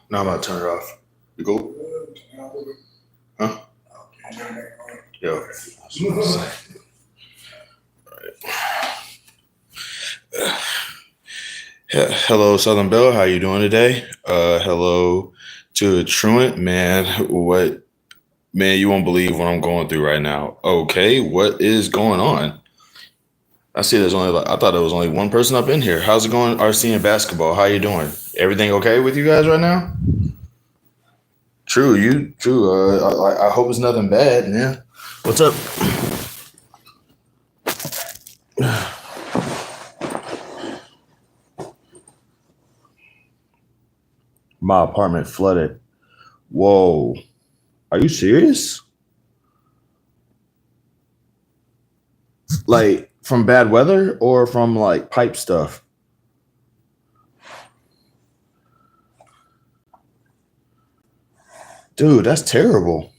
No, I'm about to turn it off. You cool? Huh? Yo. Hello, Southern Belle. How you doing today? Hello to Truant. Man, what? Man, you won't believe what I'm going through right now. Okay, what is going on? I see there's only I thought there was only one person up in here. How's it going, RC and basketball? How you doing? Everything okay with you guys right now? True. I hope it's nothing bad, man. What's up? My apartment flooded. Whoa. Are you serious? Like from bad weather or from like pipe stuff? Dude, that's terrible.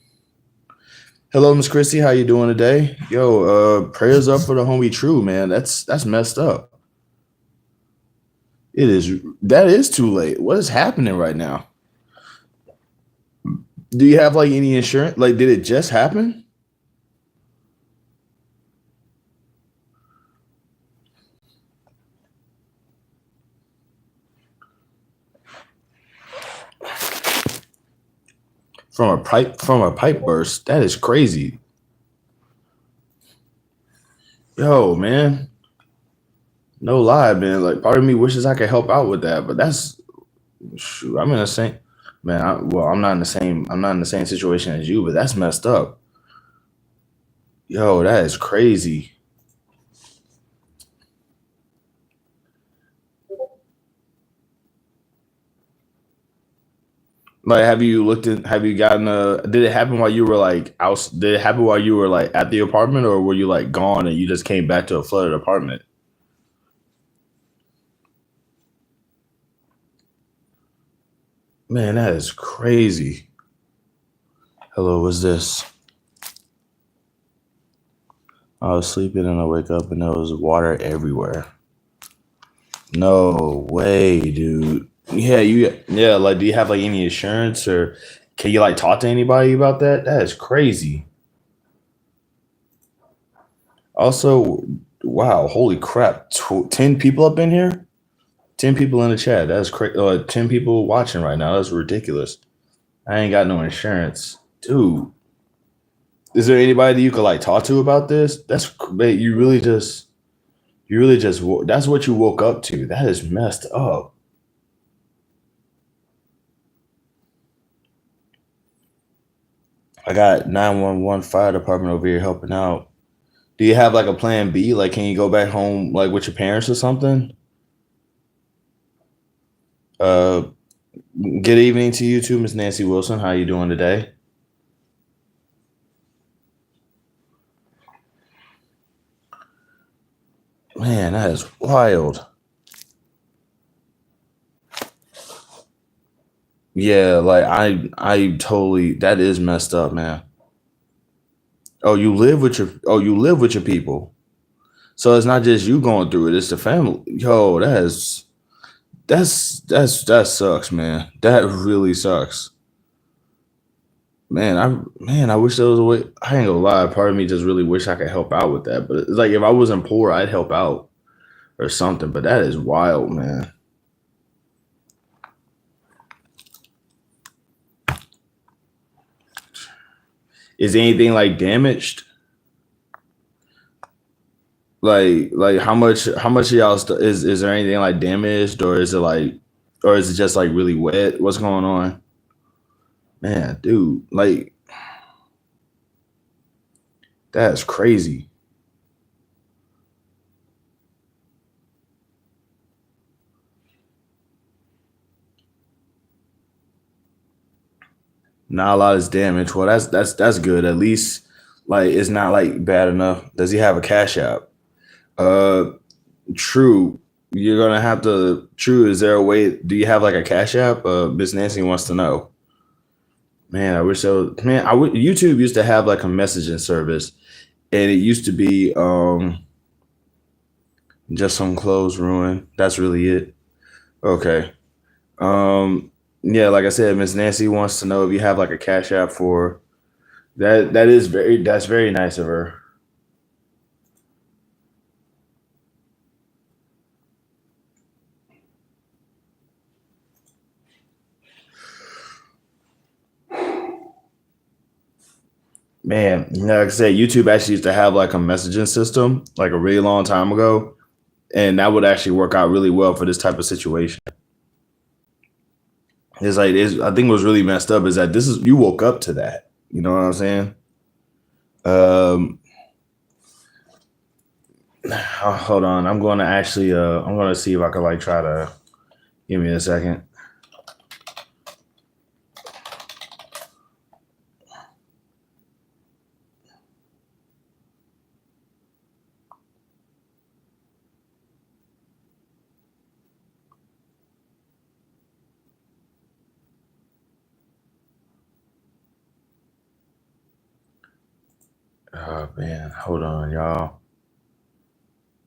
Hello, Miss Christy. How you doing today? Yo, prayers up for the homie True, man. That's messed up. It is that is too late. What is happening right now? Do you have like any insurance? Like, did it just happen? From a pipe burst? That is crazy. Yo, man. No lie, man. Like part of me wishes I could help out with that, but that's shoot, I'm in the same man. I'm not in the same. I'm not in the same situation as you, but that's messed up. Yo, that is crazy. Like, have you looked at? Have you gotten a? Did it happen while you were like out? Did it happen while you were like at the apartment, or were you like gone and you just came back to a flooded apartment? Man, that is crazy. Hello, what's this? I was sleeping and I wake up and there was water everywhere. No way, dude. Yeah. Like, do you have like any insurance or can you like talk to anybody about that? That is crazy. Also, wow, holy crap, 10 people up in here, 10 people in the chat. That's crazy. 10 people watching right now. That's ridiculous. I ain't got no insurance, dude. Is there anybody that you could like talk to about this? Mate, that's what you woke up to. That is messed up. I got 911 fire department over here helping out. Do you have like a plan B? Like, can you go back home like with your parents or something? Uh, good evening to you too, Miss Nancy Wilson. How you doing today? Man, that is wild. Yeah, like I totally that is messed up, man. You live with your people. So it's not just you going through it, it's the family. Yo, that sucks, man. That really sucks. I wish there was a way. I ain't gonna lie. Part of me just really wish I could help out with that. But it's like if I wasn't poor, I'd help out or something. But that is wild, man. Is anything like damaged? Like how much of y'all is there anything like damaged or is it just like really wet? What's going on? Man, dude, like that's crazy. Not a lot is damaged. Well, that's good. At least like it's not like bad enough. Does he have a cash app? Uh, True. You're gonna have to. True. Is there a way? Do you have like a cash app? Miss Nancy wants to know. Man, I wish so. Man, YouTube used to have like a messaging service, and it used to be just some clothes ruined. That's really it. Okay. Yeah, like I said, Miss Nancy wants to know if you have like a cash app for that. That's very nice of her. Man, like I said, YouTube actually used to have like a messaging system like a really long time ago, and that would actually work out really well for this type of situation. I think what's really messed up is that this is you woke up to that. You know what I'm saying? Um, hold on, I'm going to actually I'm going to see if I can like try to give me a second. Oh man, hold on, y'all.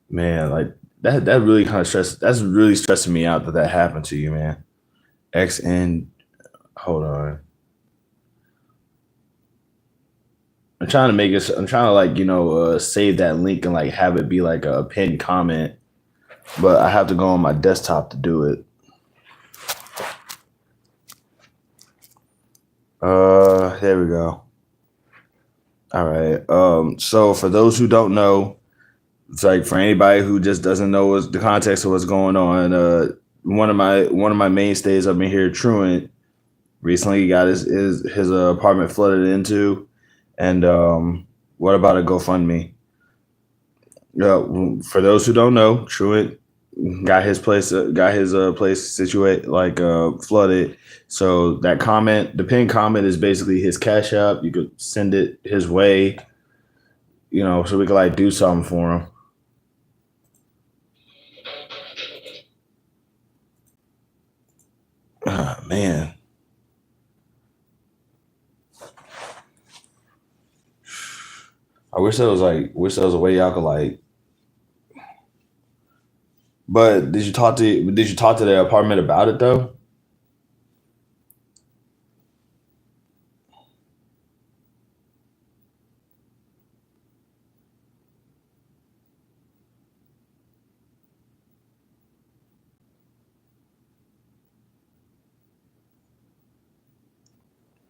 Man, like that really kind of stress. That's really stressing me out that that happened to you, man. X and hold on. I'm trying to make it. I'm trying to like save that link and like have it be like a pinned comment, but I have to go on my desktop to do it. There we go. All right. So for those who don't know, it's like for anybody who just doesn't know what's the context of what's going on. One of my mainstays up in here, Truant, recently got his apartment flooded into, and what about a GoFundMe? For those who don't know, Truett got his place situated like flooded. So that comment, the pinned comment, is basically his cash app. You could send it his way, so we could like do something for him. Ah, man, I wish there was a way y'all could like. But did you talk to the apartment about it though?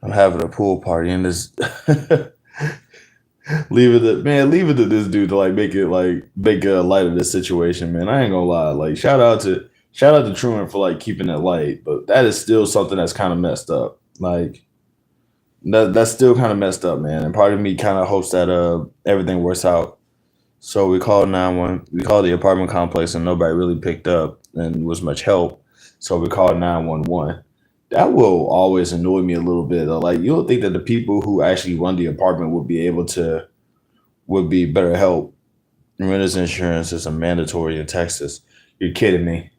I'm having a pool party and this leave it to this dude to make a light of this situation, man. I ain't gonna lie. Like shout out to Truman for like keeping it light, but that is still something that's kind of messed up. Like that's still kind of messed up, man. And part of me kind of hopes that everything works out. So we called the apartment complex and nobody really picked up and was much help. So we called 911. That will always annoy me a little bit. Though. Like you don't think that the people who actually run the apartment would be better help. Renter's insurance is a mandatory in Texas. You're kidding me.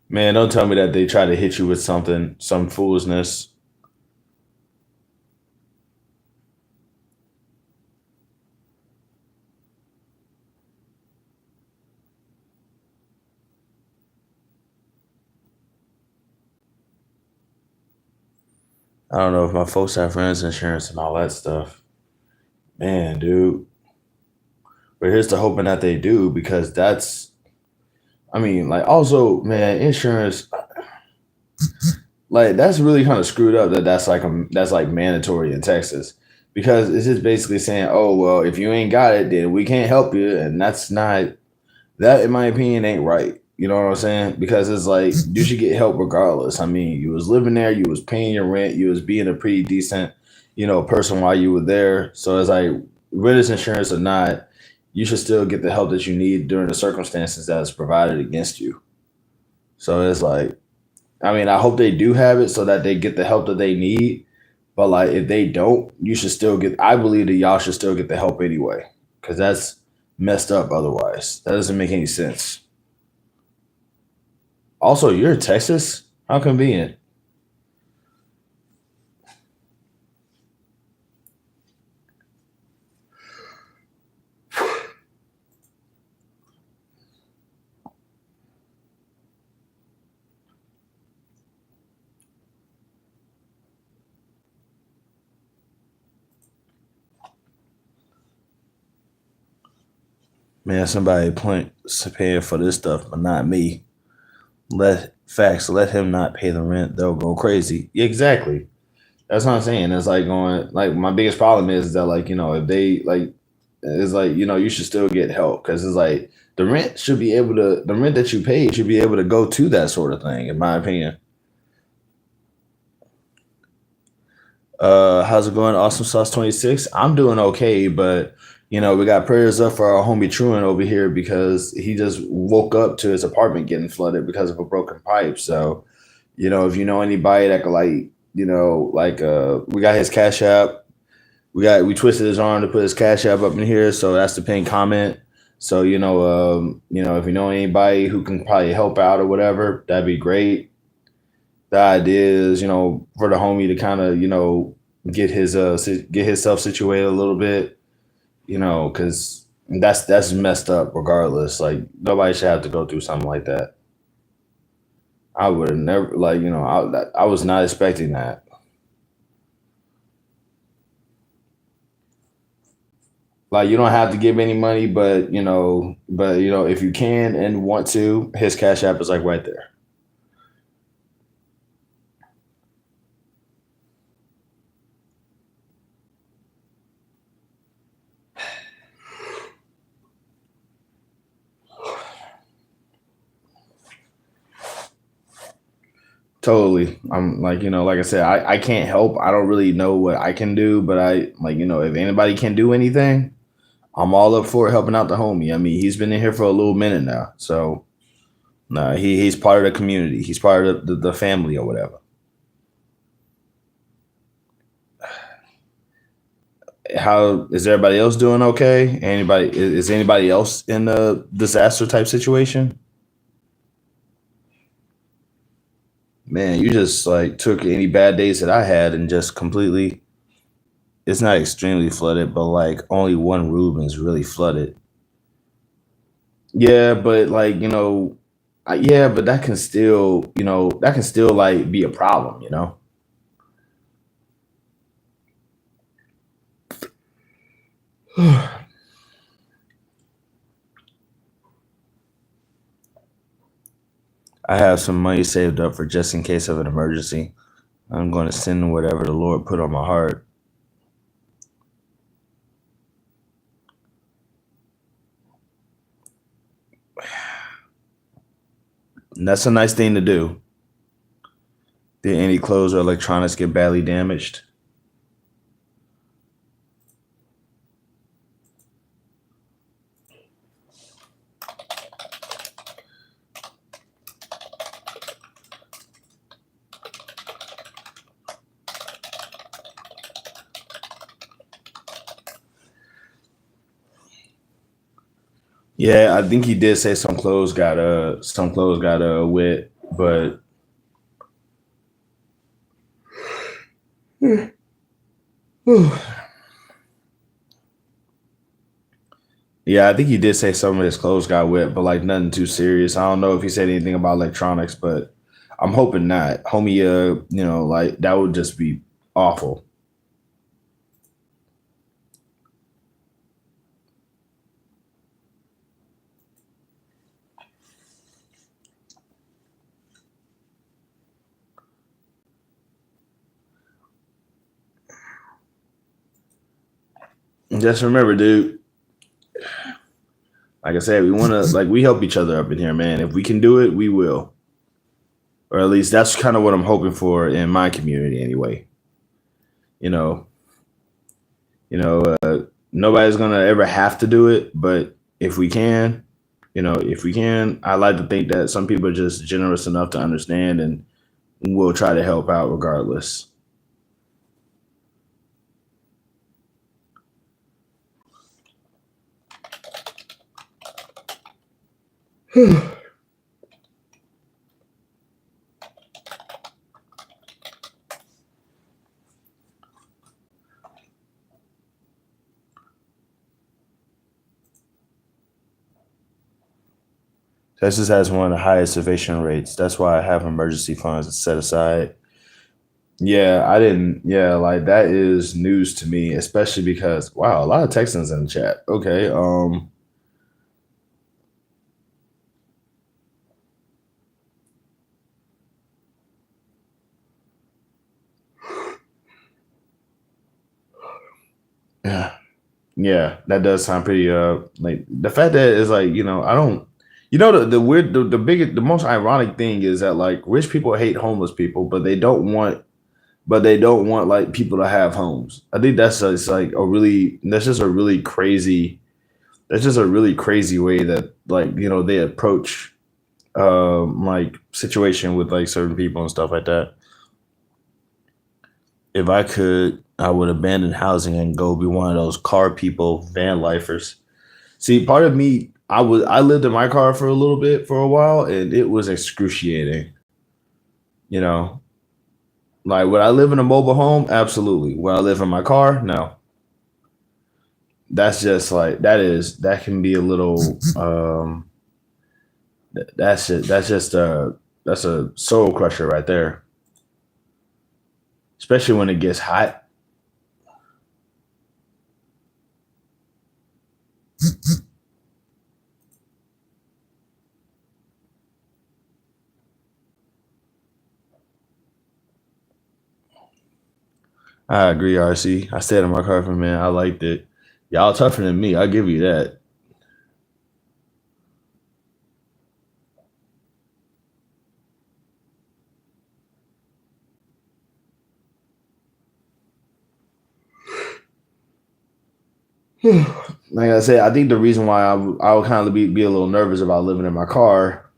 Man, don't tell me that they try to hit you with something, some foolishness. I don't know if my folks have renter's insurance and all that stuff. Man, dude. But here's to hoping that they do because I mean, like, also, man, insurance, like, that's really kind of screwed up that that's like mandatory in Texas because it's just basically saying, oh, well, if you ain't got it, then we can't help you. And that's not, that, in my opinion, ain't right. You know what I'm saying? Because it's like you should get help regardless. I mean, you was living there, you was paying your rent, you was being a pretty decent, person while you were there. So it's like renter's insurance or not, you should still get the help that you need during the circumstances that is provided against you. So it's like, I mean, I hope they do have it so that they get the help that they need. But like, if they don't, you should still get. I believe that y'all should still get the help anyway, because that's messed up. Otherwise, that doesn't make any sense. Also, you're in Texas. How convenient. Man, somebody point paying for this stuff, but not me. Let him not pay the rent. They'll go crazy. Yeah, exactly. That's what I'm saying. It's like going like my biggest problem is that like if they like it's like you should still get help because it's like the rent that you pay should be able to go to that sort of thing in my opinion. How's it going? Awesome Sauce 26. I'm doing okay, but we got prayers up for our homie Truant over here because he just woke up to his apartment getting flooded because of a broken pipe. So, if you know anybody that could we got his cash app. We twisted his arm to put his cash app up in here, so that's the pinned comment. So, if you know anybody who can probably help out or whatever, that'd be great. The idea is, for the homie to kind of, get himself situated a little bit, because that's messed up regardless. Like nobody should have to go through something like that. I would have never I was not expecting that. Like you don't have to give any money, but if you can and want to, his cash app is like right there. Totally. I'm like I said, I can't help. I don't really know what I can do, but if anybody can do anything, I'm all up for helping out the homie. I mean, he's been in here for a little minute now. So nah, he's part of the community. He's part of the family or whatever. How is everybody else doing okay? Is anybody else in a disaster type situation? Man, you just like took any bad days that I had and just completely it's not extremely flooded, but like only one Rubens really flooded. Yeah, but yeah, but that can still like be a problem. I have some money saved up for just in case of an emergency. I'm going to send whatever the Lord put on my heart. And that's a nice thing to do. Did any clothes or electronics get badly damaged? Yeah, I think he did say some clothes got wet, but yeah, I think he did say some of his clothes got wet, but like nothing too serious. I don't know if he said anything about electronics, but I'm hoping not. Homie, like that would just be awful. Just remember, dude, like I said, we help each other up in here, man. If we can do it, we will. Or at least that's kind of what I'm hoping for in my community anyway. You know, nobody's gonna ever have to do it, but if we can, I like to think that some people are just generous enough to understand and will try to help out regardless. Texas has one of the highest eviction rates. That's why I have emergency funds set aside. Yeah, I didn't. Yeah, like that is news to me, especially because wow, a lot of Texans in the chat. Okay, Yeah, that does sound pretty like the fact that it's like, I don't the weird the biggest the most ironic thing is that like rich people hate homeless people, but they don't want like people to have homes. I think it's like that's just a really crazy way that like, they approach like situation with like certain people and stuff like that. If I could, I would abandon housing and go be one of those car people, van lifers. See, part of me, I lived in my car for a little bit for a while, and it was excruciating. You know, like would I live in a mobile home? Absolutely. Would I live in my car? No. That's just like that can be a little. That's a soul crusher right there, especially when it gets hot. I agree, RC. I stayed in my car for a minute. I liked it. Y'all tougher than me. I'll give you that. Like I said, I think the reason why I would kind of be a little nervous about living in my car,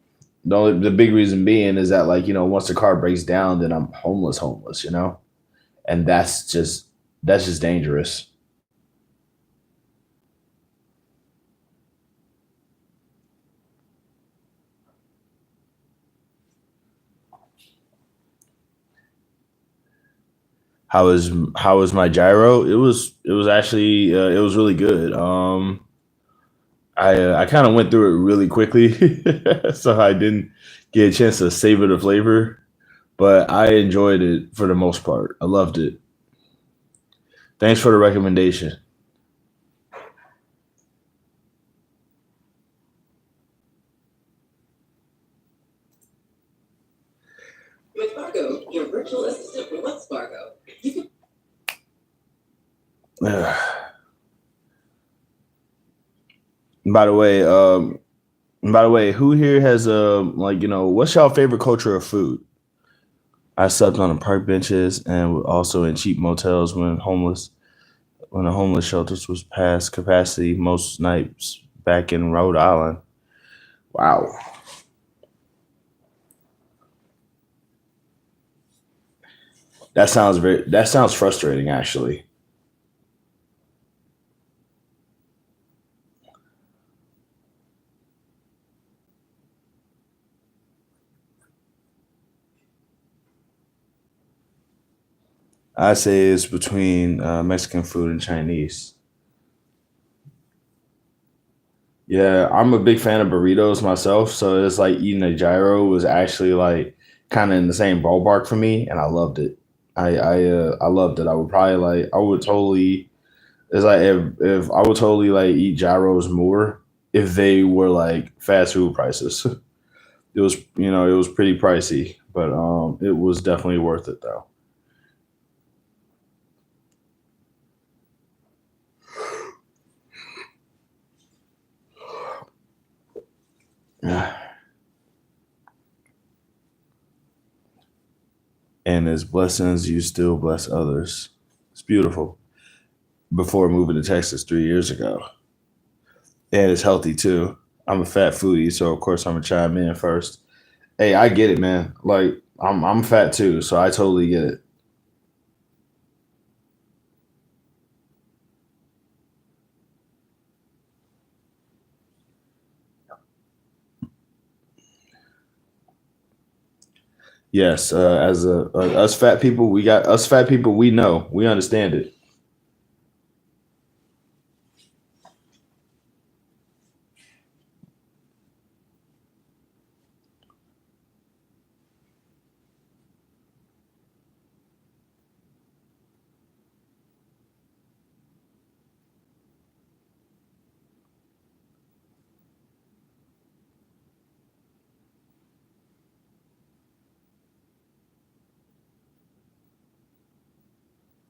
the big reason being is that like, once the car breaks down, then I'm homeless, and that's just dangerous. How was my gyro? It was actually it was really good. I kind of went through it really quickly, so I didn't get a chance to savor the flavor, but I enjoyed it for the most part. I loved it. Thanks for the recommendation. With Fargo, your virtual assistant remotes Fargo. By the way, who here has like what's y'all favorite culture of food? I slept on the park benches and also in cheap motels when the homeless shelters was past capacity most nights back in Rhode Island. Wow, that sounds frustrating actually. I say it's between Mexican food and Chinese. Yeah, I'm a big fan of burritos myself, so it's like eating a gyro was actually like kind of in the same ballpark for me, and I loved it. I loved it. I would totally. It's like if I would totally like eat gyros more if they were like fast food prices. It was pretty pricey, but it was definitely worth it though. And as blessings, you still bless others. It's beautiful. Before moving to Texas 3 years ago, and it's healthy too. I'm a fat foodie, so of course I'm gonna chime in first. Hey, I get it, man. Like I'm fat too, so I totally get it. Yes, as us fat people, we know, we understand it.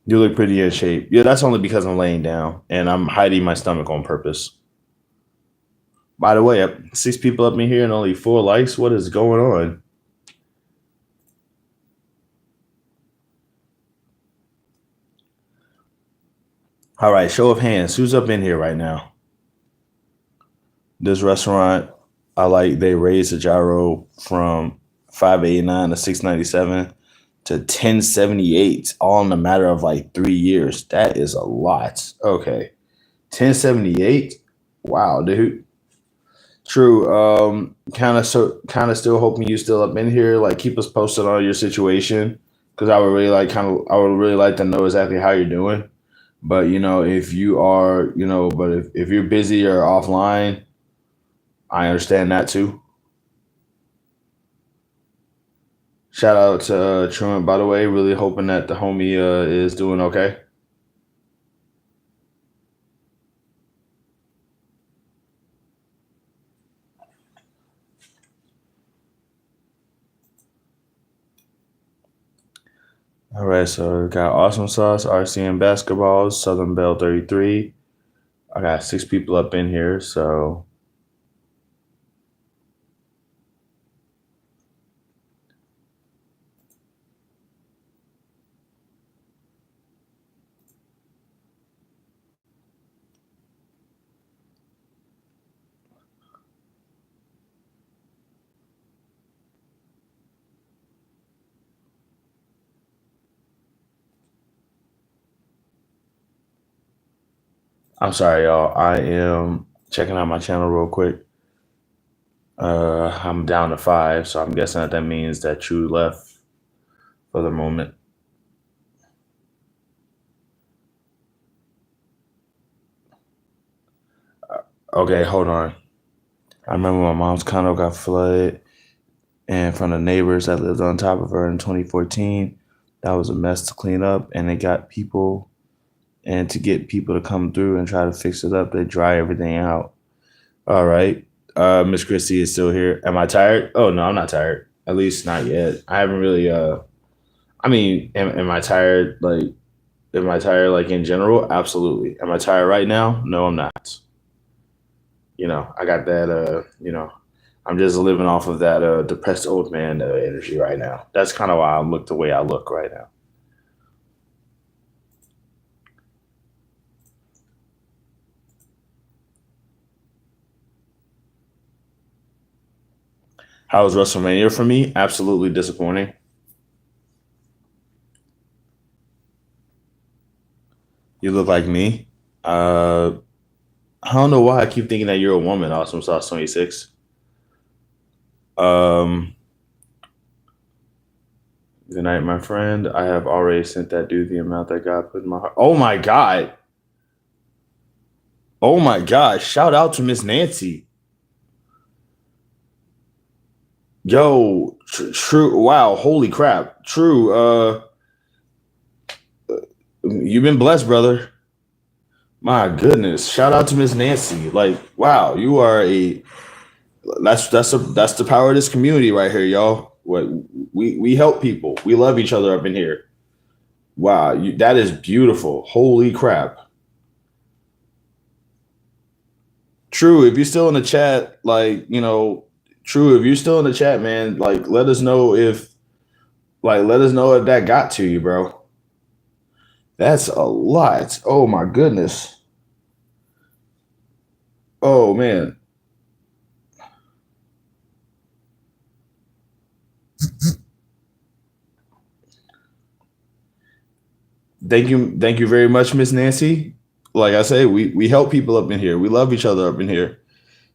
You look pretty in shape. Yeah, that's only because I'm laying down and I'm hiding my stomach on purpose. By the way, 6 people up in here and only 4 likes. What is going on? All right, show of hands. Who's up in here right now? This restaurant, I like. They raised the gyro from 589 to 697 to 1078, all in a matter of like 3 years. That is a lot. Okay, 1078. Wow, dude. True. Kind of still hoping you still up in here. Like, keep us posted on your situation because I would really like to know exactly how you're doing. But if you are, but if you're busy or offline, I understand that too. Shout out to Truant, by the way. Really hoping that the homie is doing okay. All right, so we got Awesome Sauce, RCM Basketballs, Southern Bell 33. I got 6 people up in here, so I'm sorry, y'all. I am checking out my channel real quick. I'm down to 5, so I'm guessing that means that you left for the moment. Okay, hold on. I remember my mom's condo got flooded, and from the neighbors that lived on top of her in 2014, that was a mess to clean up, and it got people, and to get people to come through and try to fix it up, they dry everything out. All right. Miss Christie is still here. Am I tired? Oh no, I'm not tired. At least not yet. I haven't really I mean, am I tired? Like, am I tired like in general? Absolutely. Am I tired right now? No, I'm not. I got that I'm just living off of that depressed old man energy right now. That's kind of why I look the way I look right now. How was WrestleMania for me? Absolutely disappointing. You look like me. Uh, I don't know why I keep thinking that you're a woman. Awesome Sauce 26. Um, Good night, my friend. I have already sent that dude the amount that God put in my heart. Oh my God. Oh my God. Shout out to Miss Nancy. Yo, true. Wow. Holy crap. True. You've been blessed, brother. My goodness. Shout out to Miss Nancy. Like, wow, you are a that's the power of this community right here, y'all. What we help people. We love each other up in here. Wow, that is beautiful. Holy crap. True, if you're still in the chat, True, if you're still in the chat, man, let us know if that got to you, bro. That's a lot. Oh my goodness. Oh man. Thank you very much, Miss Nancy. Like I say, we help people up in here. We love each other up in here.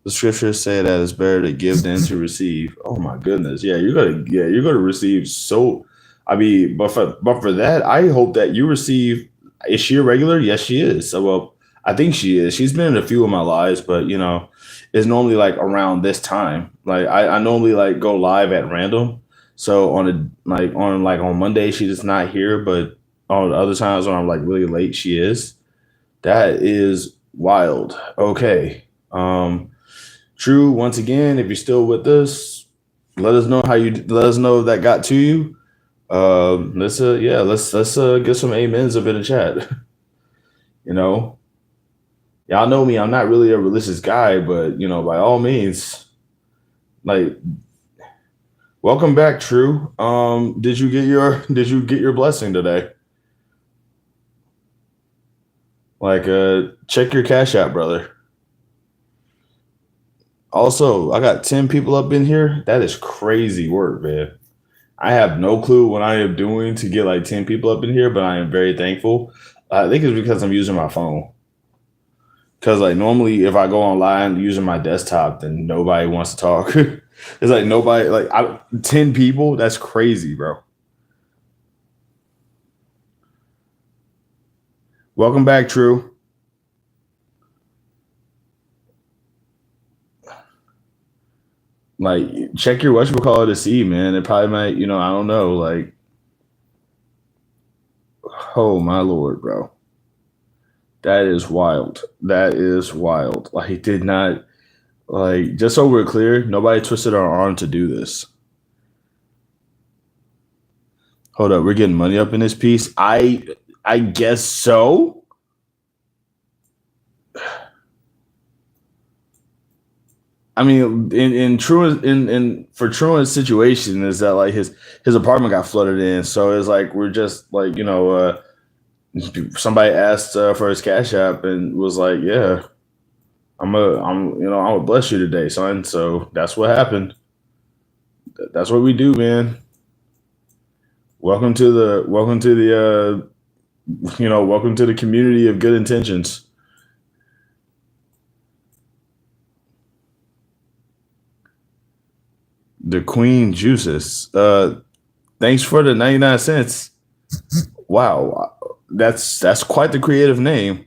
The scriptures say that it's better to give than to receive. Oh my goodness. You're gonna receive so I mean, but for that, I hope that you receive. Is she a regular? Yes, she is. So well, I think she is. She's been in a few of my lives, but it's normally like around this time. Like I normally like go live at random. So on Monday she's just not here, but on the other times when I'm like really late, she is. That is wild. Okay. True. Once again, if you're still with us, let us know if that got to you. Let's get some amens up in the chat. You know, y'all know me. I'm not really a religious guy, but by all means, like, welcome back, True. Did you get your blessing today? Like, check your cash app, brother. Also, I got 10 people up in here. That is crazy work, man. I have no clue what I am doing to get like 10 people up in here, but I am very thankful. I think it's because I'm using my phone. Because like normally, if I go online using my desktop, then nobody wants to talk. It's like nobody, 10 people. That's crazy, bro. Welcome back, True. Like, check your whatchamacallit to see, man. It probably might, I don't know. Like, oh my lord, bro. That is wild. That is wild. Like, he did not, like, just so we're clear, nobody twisted our arm to do this. Hold up, we're getting money up in this piece. I guess so. I mean, in Truant in for Truant's situation is that like his apartment got flooded in, so it's like we're just like somebody asked for his cash app and was like, yeah, I'm gonna bless you today, son. So that's what happened. That's what we do, man. Welcome to the community of good intentions. The Queen Juices. Thanks for the 99 cents. Wow, that's quite the creative name.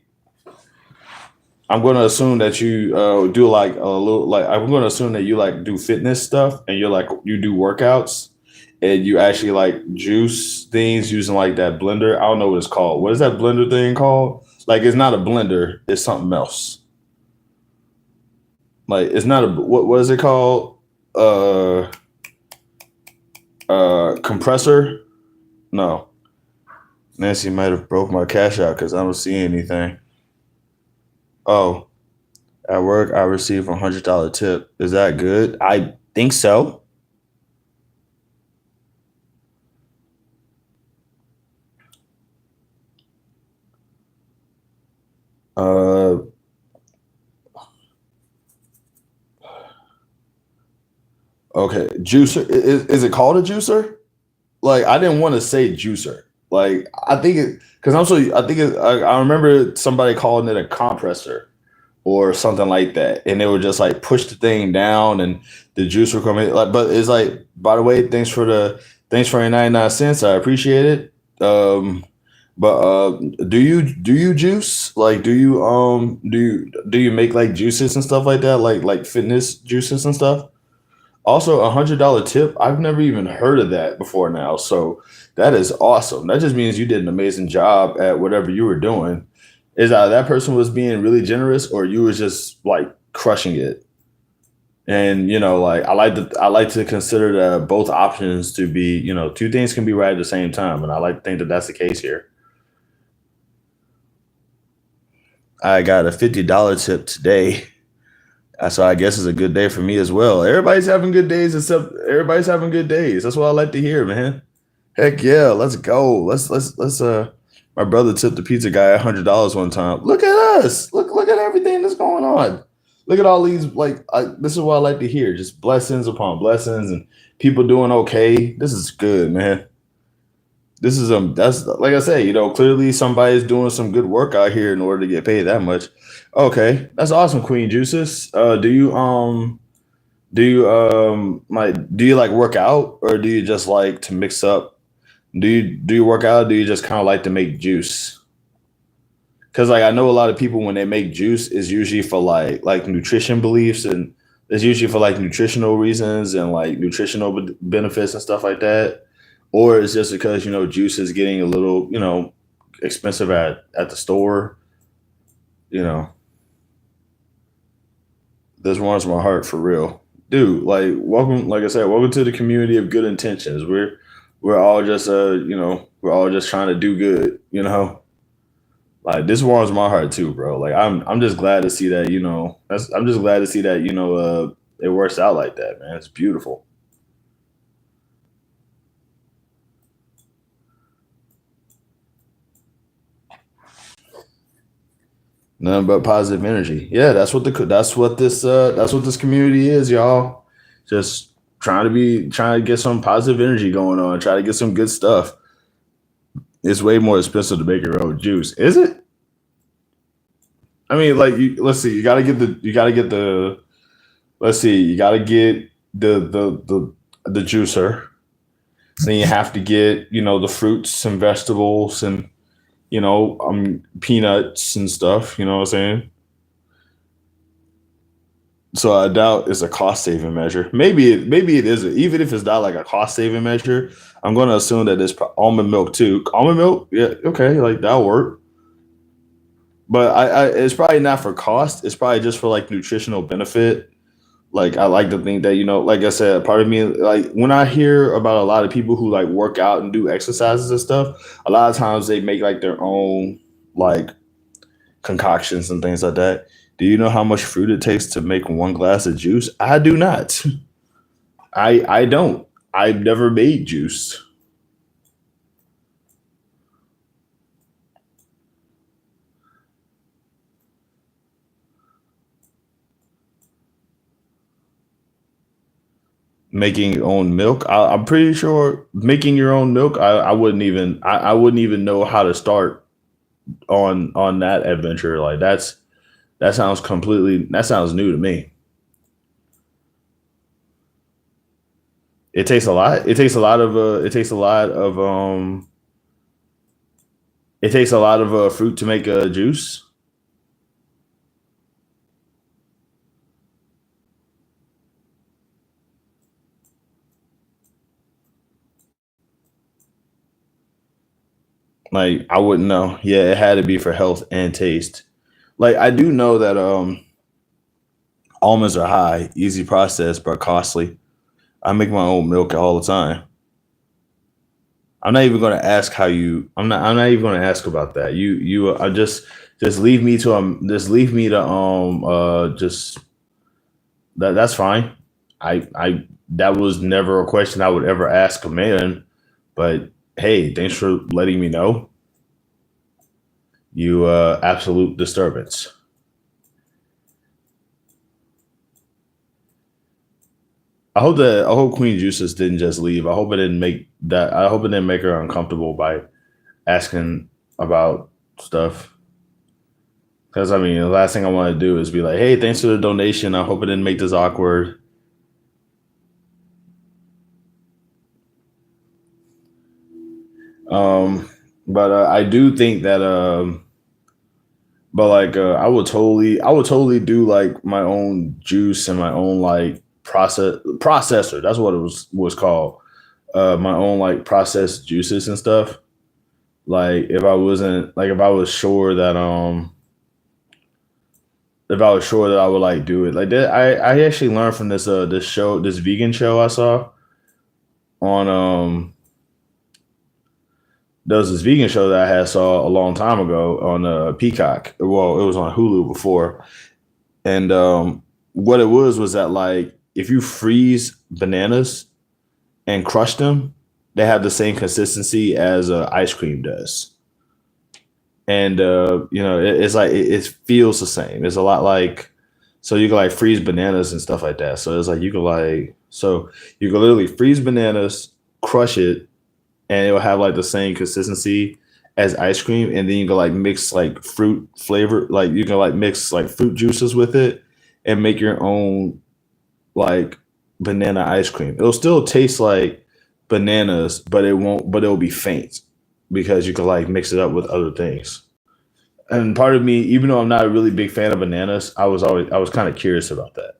I'm going to assume that you do like a little like I'm going to assume that you like do fitness stuff and you do workouts and you actually like juice things using like that blender. I don't know what it's called. What is that blender thing called? Like it's not a blender, it's something else. Like it's not a what is it called? Uh Compressor? No. Nancy might have broke my cash out because I don't see anything. Oh, at work I received $100 tip. Is that good? I think so. Uh, okay. Juicer. Is it called a juicer? Like I didn't want to say juicer. Like I think it because I'm so I think I remember somebody calling it a compressor or something like that, and they would just like push the thing down and the juice would come in. Like, but it's like by the way, thanks for your 99 cents. I appreciate it. But do you juice? Like do you make like juices and stuff like that? Like fitness juices and stuff? Also, $100 tip. I've never even heard of that before now. So that is awesome. That just means you did an amazing job at whatever you were doing. Is that person was being really generous, or you was just like crushing it? And like I like to consider both options to be two things can be right at the same time, and I like to think that that's the case here. I got a $50 tip today. So I guess it's a good day for me as well. Everybody's having good days, except everybody's having good days. That's what I like to hear, man. Heck yeah, let's go. Let's. My brother tipped the pizza guy $100 one time. Look at us. Look at everything that's going on. Look at all these this is what I like to hear. Just blessings upon blessings and people doing okay. This is good, man. This is that's like I say, clearly somebody's doing some good work out here in order to get paid that much. Okay, that's awesome, Queen Juices. Do you like work out or do you just like to mix up? Do you work out? Or do you just kind of like to make juice? Because like I know a lot of people when they make juice is usually for like nutrition beliefs and it's usually for like nutritional reasons and like nutritional benefits and stuff like that. Or it's just because juice is getting a little expensive at the store. You know, this warms my heart for real, dude. Like welcome, like I said, welcome to the community of good intentions. we're all just we're all just trying to do good, Like this warms my heart too, bro. Like I'm just glad to see that, I'm just glad to see that, it works out like that, man. It's beautiful. Nothing but positive energy. Yeah, that's what this community is, y'all. Just trying to get some positive energy going on, try to get some good stuff. It's way more expensive to make your own juice. Is it? I mean, like let's see, let's see, you gotta get the juicer. Then you have to get, the fruits and vegetables and peanuts and stuff, you know what I'm saying? So I doubt it's a cost saving measure. Maybe it isn't. Even if it's not like a cost saving measure, I'm going to assume that it's almond milk too. Almond milk, yeah, okay, like that'll work. But it's probably not for cost. It's probably just for like nutritional benefit. Like I like to think that like I said, part of me like when I hear about a lot of people who like work out and do exercises and stuff, a lot of times they make like their own like concoctions and things like that. Do you know how much fruit it takes to make one glass of juice? I do not. I don't. I've never made juice. Making your own milk. I'm pretty sure making your own milk. I wouldn't even. I wouldn't even know how to start on that adventure. Like that sounds completely. That sounds new to me. It takes a lot. It takes a lot of. It takes a lot of. It takes a lot of fruit to make a juice. Like I wouldn't know. Yeah, it had to be for health and taste. Like I do know that almonds are high, easy process, but costly. I make my own milk all the time. I'm not even going to ask how you. I'm not even going to ask about that. I just leave me to just leave me to just that's fine. I that was never a question I would ever ask a man. But hey, thanks for letting me know. You absolute disturbance. I hope Queen Juices didn't just leave. I hope it didn't make her uncomfortable by asking about stuff. Because I mean, the last thing I want to do is be like, "Hey, thanks for the donation. I hope it didn't make this awkward." Um, but I do think that but like I would totally do like my own juice and my own like processor. That's what it was called. My own like processed juices and stuff. Like if I was sure that if I was sure that I would like do it like that. I actually learned from this vegan show I saw on there was this vegan show that I had saw a long time ago on Peacock. Well, it was on Hulu before, and what it was that like if you freeze bananas and crush them, they have the same consistency as ice cream does. And it's like it feels the same. It's a lot like so you can like freeze bananas and stuff like that. So it's like you can literally freeze bananas, crush it, and it will have like the same consistency as ice cream. And then you can like mix like fruit flavor, like you can like mix like fruit juices with it and make your own like banana ice cream. It'll still taste like bananas, but it won't. But it'll be faint because you can like mix it up with other things. And part of me, even though I'm not a really big fan of bananas, I was kind of curious about that.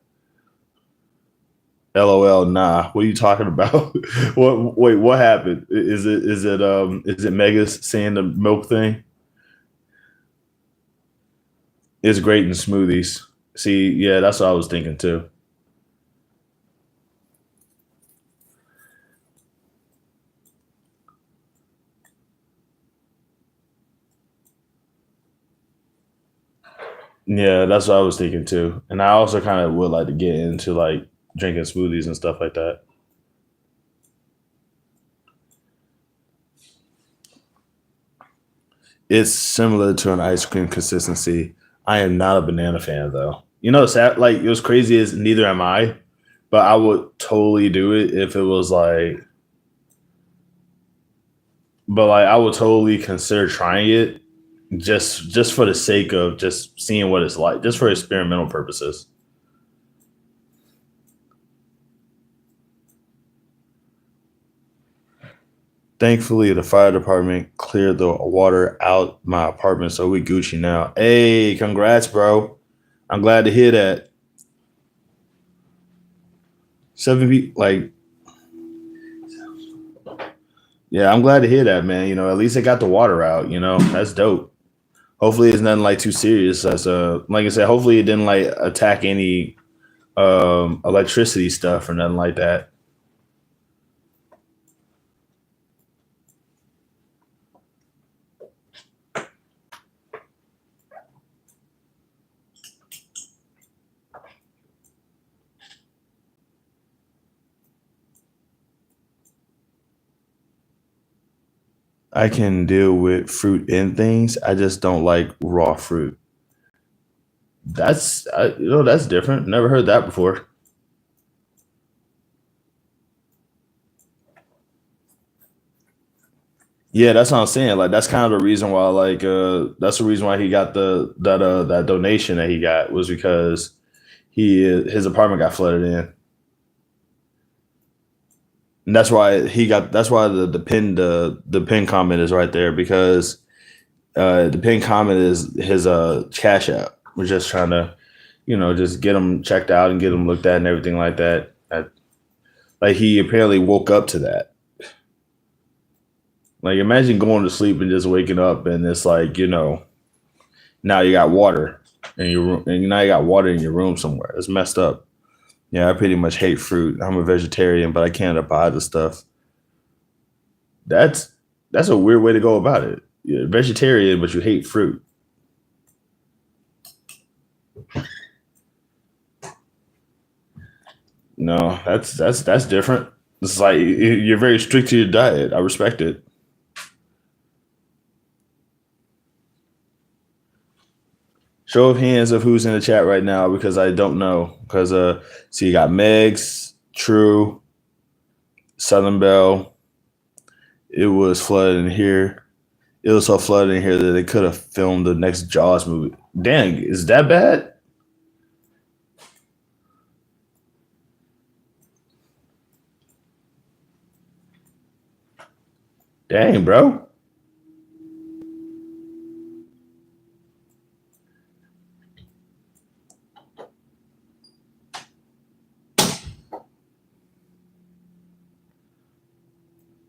LOL, nah. What are you talking about? What happened? Is it Megas saying the milk thing? It's great in smoothies. See, yeah, that's what I was thinking too. Yeah, that's what I was thinking too. And I also kind of would like to get into like drinking smoothies and stuff like that. It's similar to an ice cream consistency. I am not a banana fan though. You know, sad, like it was crazy is neither am I, but I would totally do it if it was like, but like I would totally consider trying it just for the sake of just seeing what it's like, just for experimental purposes. Thankfully, the fire department cleared the water out my apartment, so we Gucci now. Hey, congrats, bro! I'm glad to hear that. Seven feet, like, yeah, I'm glad to hear that, man. You know, at least they got the water out. You know, that's dope. Hopefully, it's nothing like too serious. As like I said, hopefully it didn't like attack any electricity stuff or nothing like that. I can deal with fruit and things. I just don't like raw fruit. That's different. Never heard that before. Yeah, that's what I'm saying. Like that's kind of the reason why that's the reason why he got that donation that he got was because his apartment got flooded in. And that's why the pin comment is right there because the pin comment is his cash app. We're just trying to, just get him checked out and get him looked at and everything like that. Like he apparently woke up to that. Like imagine going to sleep and just waking up and it's like, now you got water in your room and now you got water in your room somewhere. It's messed up. Yeah, I pretty much hate fruit. I'm a vegetarian, but I can't abide the stuff. That's that's a weird way to go about it. You're a vegetarian, but you hate fruit. No, that's different. It's like you're very strict to your diet. I respect it. Show of hands of who's in the chat right now because I don't know. Because see, you got Megs, True, Southern Belle. It was flooded in here. It was so flooded in here that they could have filmed the next Jaws movie. Dang, is that bad? Dang, bro.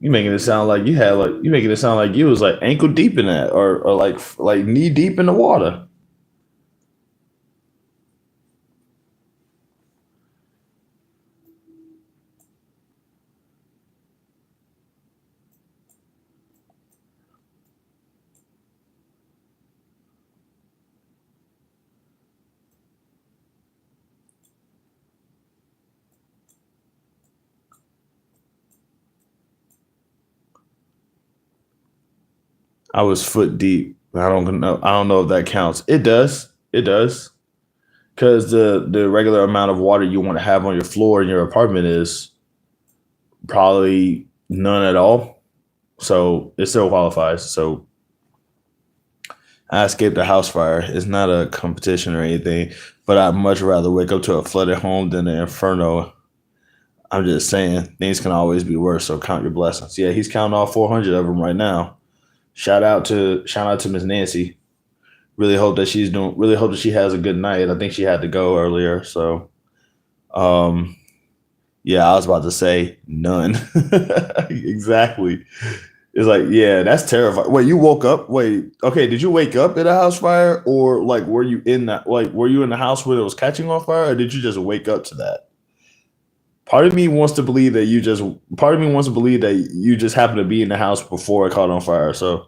You making it sound like you was like ankle deep in that or like knee deep in the water. I was foot deep. I don't know if that counts. It does. It does. Because the regular amount of water you want to have on your floor in your apartment is probably none at all. So it still qualifies. So I escaped a house fire. It's not a competition or anything, but I'd much rather wake up to a flooded home than an inferno. I'm just saying things can always be worse. So count your blessings. Yeah, he's counting all 400 of them right now. Shout out to Miss Nancy. Really hope that she has a good night. I think she had to go earlier. So um yeah, I was about to say none. Exactly. It's like, yeah, that's terrifying. Wait, you woke up? Wait, okay, did you wake up in a house fire or like were you in the house when it was catching on fire or did you just wake up to that? Part of me wants to believe that part of me wants to believe that you just happened to be in the house before it caught on fire. So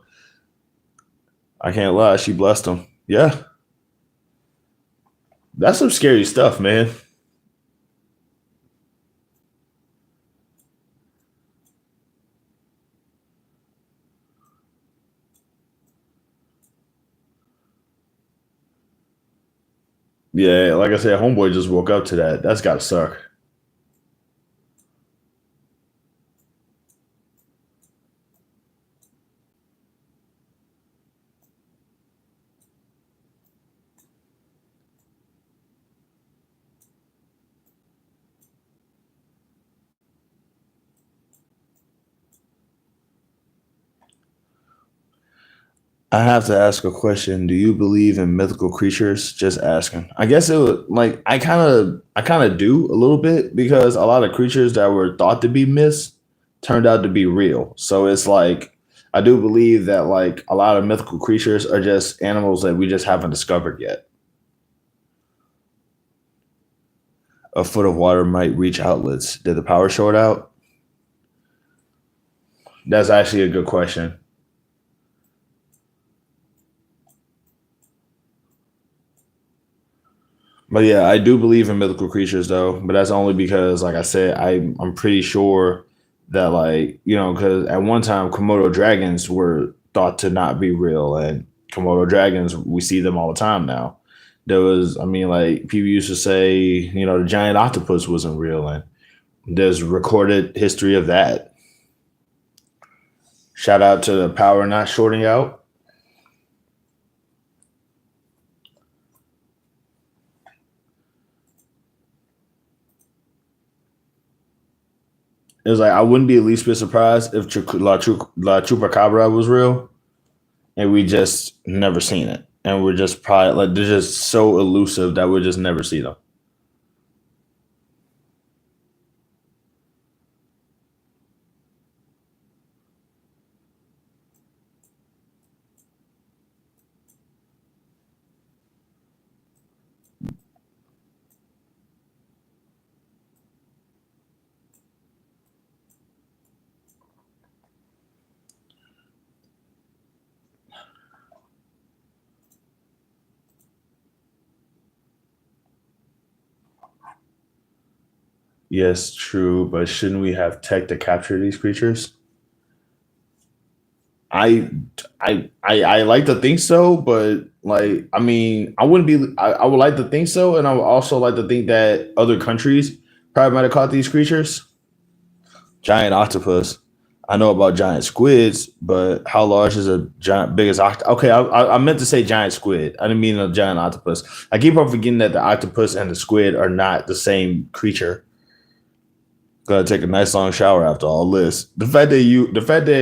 I can't lie, she blessed him. Yeah. That's some scary stuff, man. Yeah, like I said, homeboy just woke up to that. That's gotta suck. I have to ask a question. Do you believe in mythical creatures? Just asking. I guess it would like I kind of do a little bit because a lot of creatures that were thought to be myths turned out to be real. So it's like I do believe that like a lot of mythical creatures are just animals that we just haven't discovered yet. A foot of water might reach outlets. Did the power short out? That's actually a good question. But yeah, I do believe in mythical creatures though, but that's only because, like I said, I'm pretty sure that like because at one time Komodo dragons were thought to not be real, and Komodo dragons we see them all the time now. There was, I mean, like people used to say, the giant octopus wasn't real, and there's recorded history of that. Shout out to the power not shorting out. It was like I wouldn't be the least bit surprised if La Chupacabra was real and we just never seen it. And we're just probably like they're just so elusive that we'll just never see them. Yes, true, but shouldn't we have tech to capture these creatures? I I like to think so, but like I mean, I wouldn't be. I would like to think so, and I would also like to think that other countries probably might have caught these creatures. Giant octopus. I know about giant squids, but how large is a giant biggest octopus? Okay, I meant to say giant squid. I didn't mean a giant octopus. I keep on forgetting that the octopus and the squid are not the same creature. Gotta take a nice long shower after all this. The fact that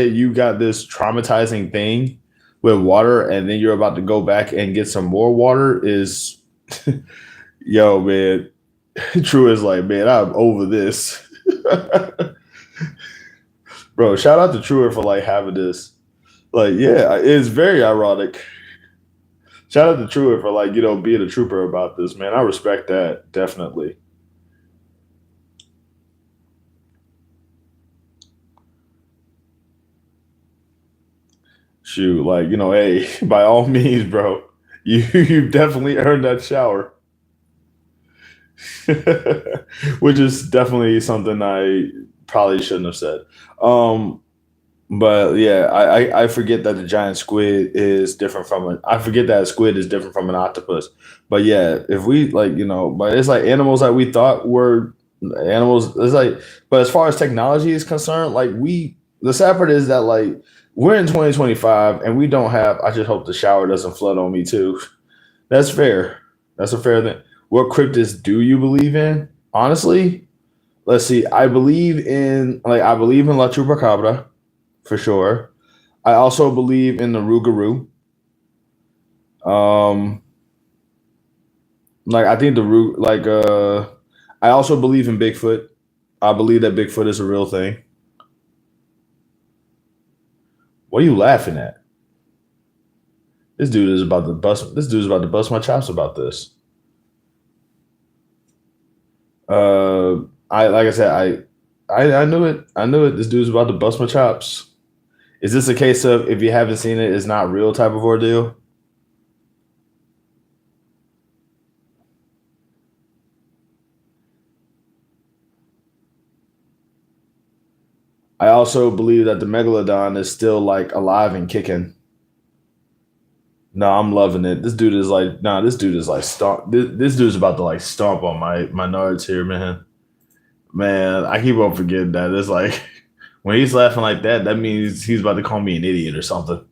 you got this traumatizing thing with water, and then you're about to go back and get some more water is, yo man. True is like, man, I'm over this. Bro, shout out to Truer for like having this. Like, yeah, it's very ironic. Shout out to Truer for like, being a trooper about this, man. I respect that definitely. Shoot, like, hey, by all means, bro. You definitely earned that shower. Which is definitely something I probably shouldn't have said. Um, But yeah, I forget that the giant squid is different from an. I forget that a squid is different from an octopus. But yeah, if we like, but it's like animals that we thought were animals. It's like, but as far as technology is concerned, like the sad part is that like we're in 2025 and we don't have. I just hope the shower doesn't flood on me too. That's fair. That's a fair thing. What cryptids do you believe in? Honestly, let's see. I believe in La Chupacabra for sure. I also believe in the Rougarou. Um, like I think the Rug like I also believe in Bigfoot. I believe that Bigfoot is a real thing. What are you laughing at? This dude is about to bust my chops about this. I like I said, I knew it. I knew it. This dude's about to bust my chops. Is this a case of if you haven't seen it, it's not real type of ordeal? I also believe that the megalodon is still like alive and kicking. No, I'm loving it. This dude is like, nah, this dude is like stomp. This dude's about to like stomp on my nards here, man. Man, I keep on forgetting that. It's like when he's laughing like that, that means he's about to call me an idiot or something.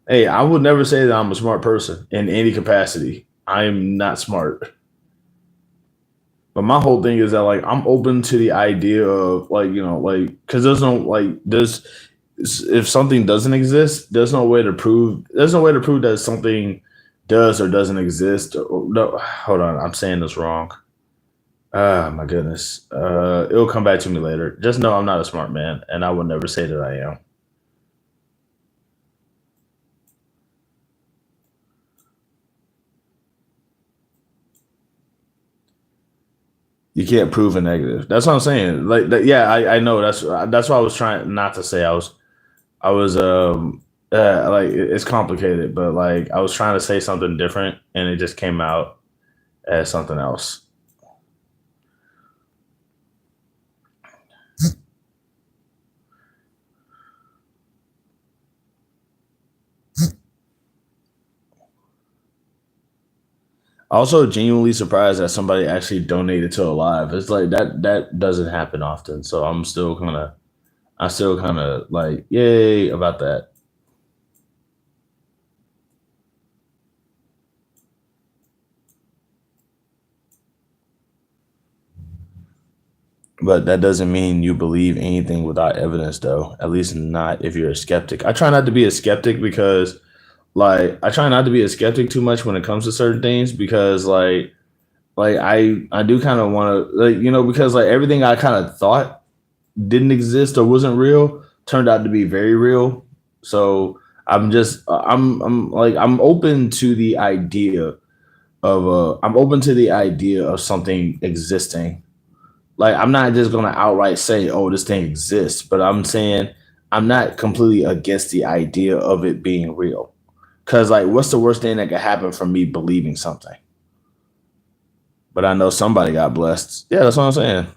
Hey, I would never say that I'm a smart person in any capacity. I am not smart. But my whole thing is that like I'm open to the idea of like, like because there's if something doesn't exist, there's no way to prove that something does or doesn't exist. No, hold on, I'm saying this wrong. Ah, my goodness. It'll come back to me later. Just know I'm not a smart man, and I would never say that I am. You can't prove a negative. That's what I'm saying. Like, that, yeah, I know. That's why I was trying not to say. Like it's complicated, but like I was trying to say something different, and it just came out as something else. Also, genuinely surprised that somebody actually donated to Alive. It's like that doesn't happen often, so I'm still kind of like yay about that. But that doesn't mean you believe anything without evidence, though. At least not if you're a skeptic. I try not to be a skeptic because, like, I try not to be a skeptic too much when it comes to certain things because, like I do kind of want to, like, because like everything I kind of thought didn't exist or wasn't real turned out to be very real. So I'm like I'm open to the idea I'm open to the idea of something existing. Like I'm not just gonna outright say, "Oh, this thing exists," but I'm saying I'm not completely against the idea of it being real. Cause like, what's the worst thing that could happen from me believing something? But I know somebody got blessed. Yeah, that's what I'm saying.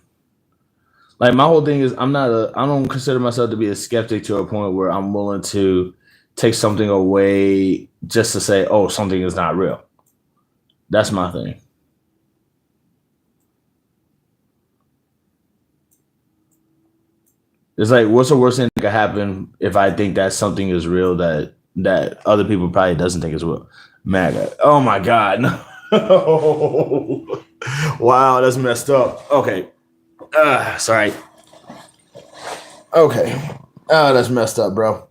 Like my whole thing is, I don't consider myself to be a skeptic to a point where I'm willing to take something away just to say, "Oh, something is not real." That's my thing. It's like, what's the worst thing that could happen if I think that something is real that other people probably doesn't think is real? MAGA. Oh my God. No. Wow, that's messed up. Okay. Sorry. Okay. That's messed up, bro.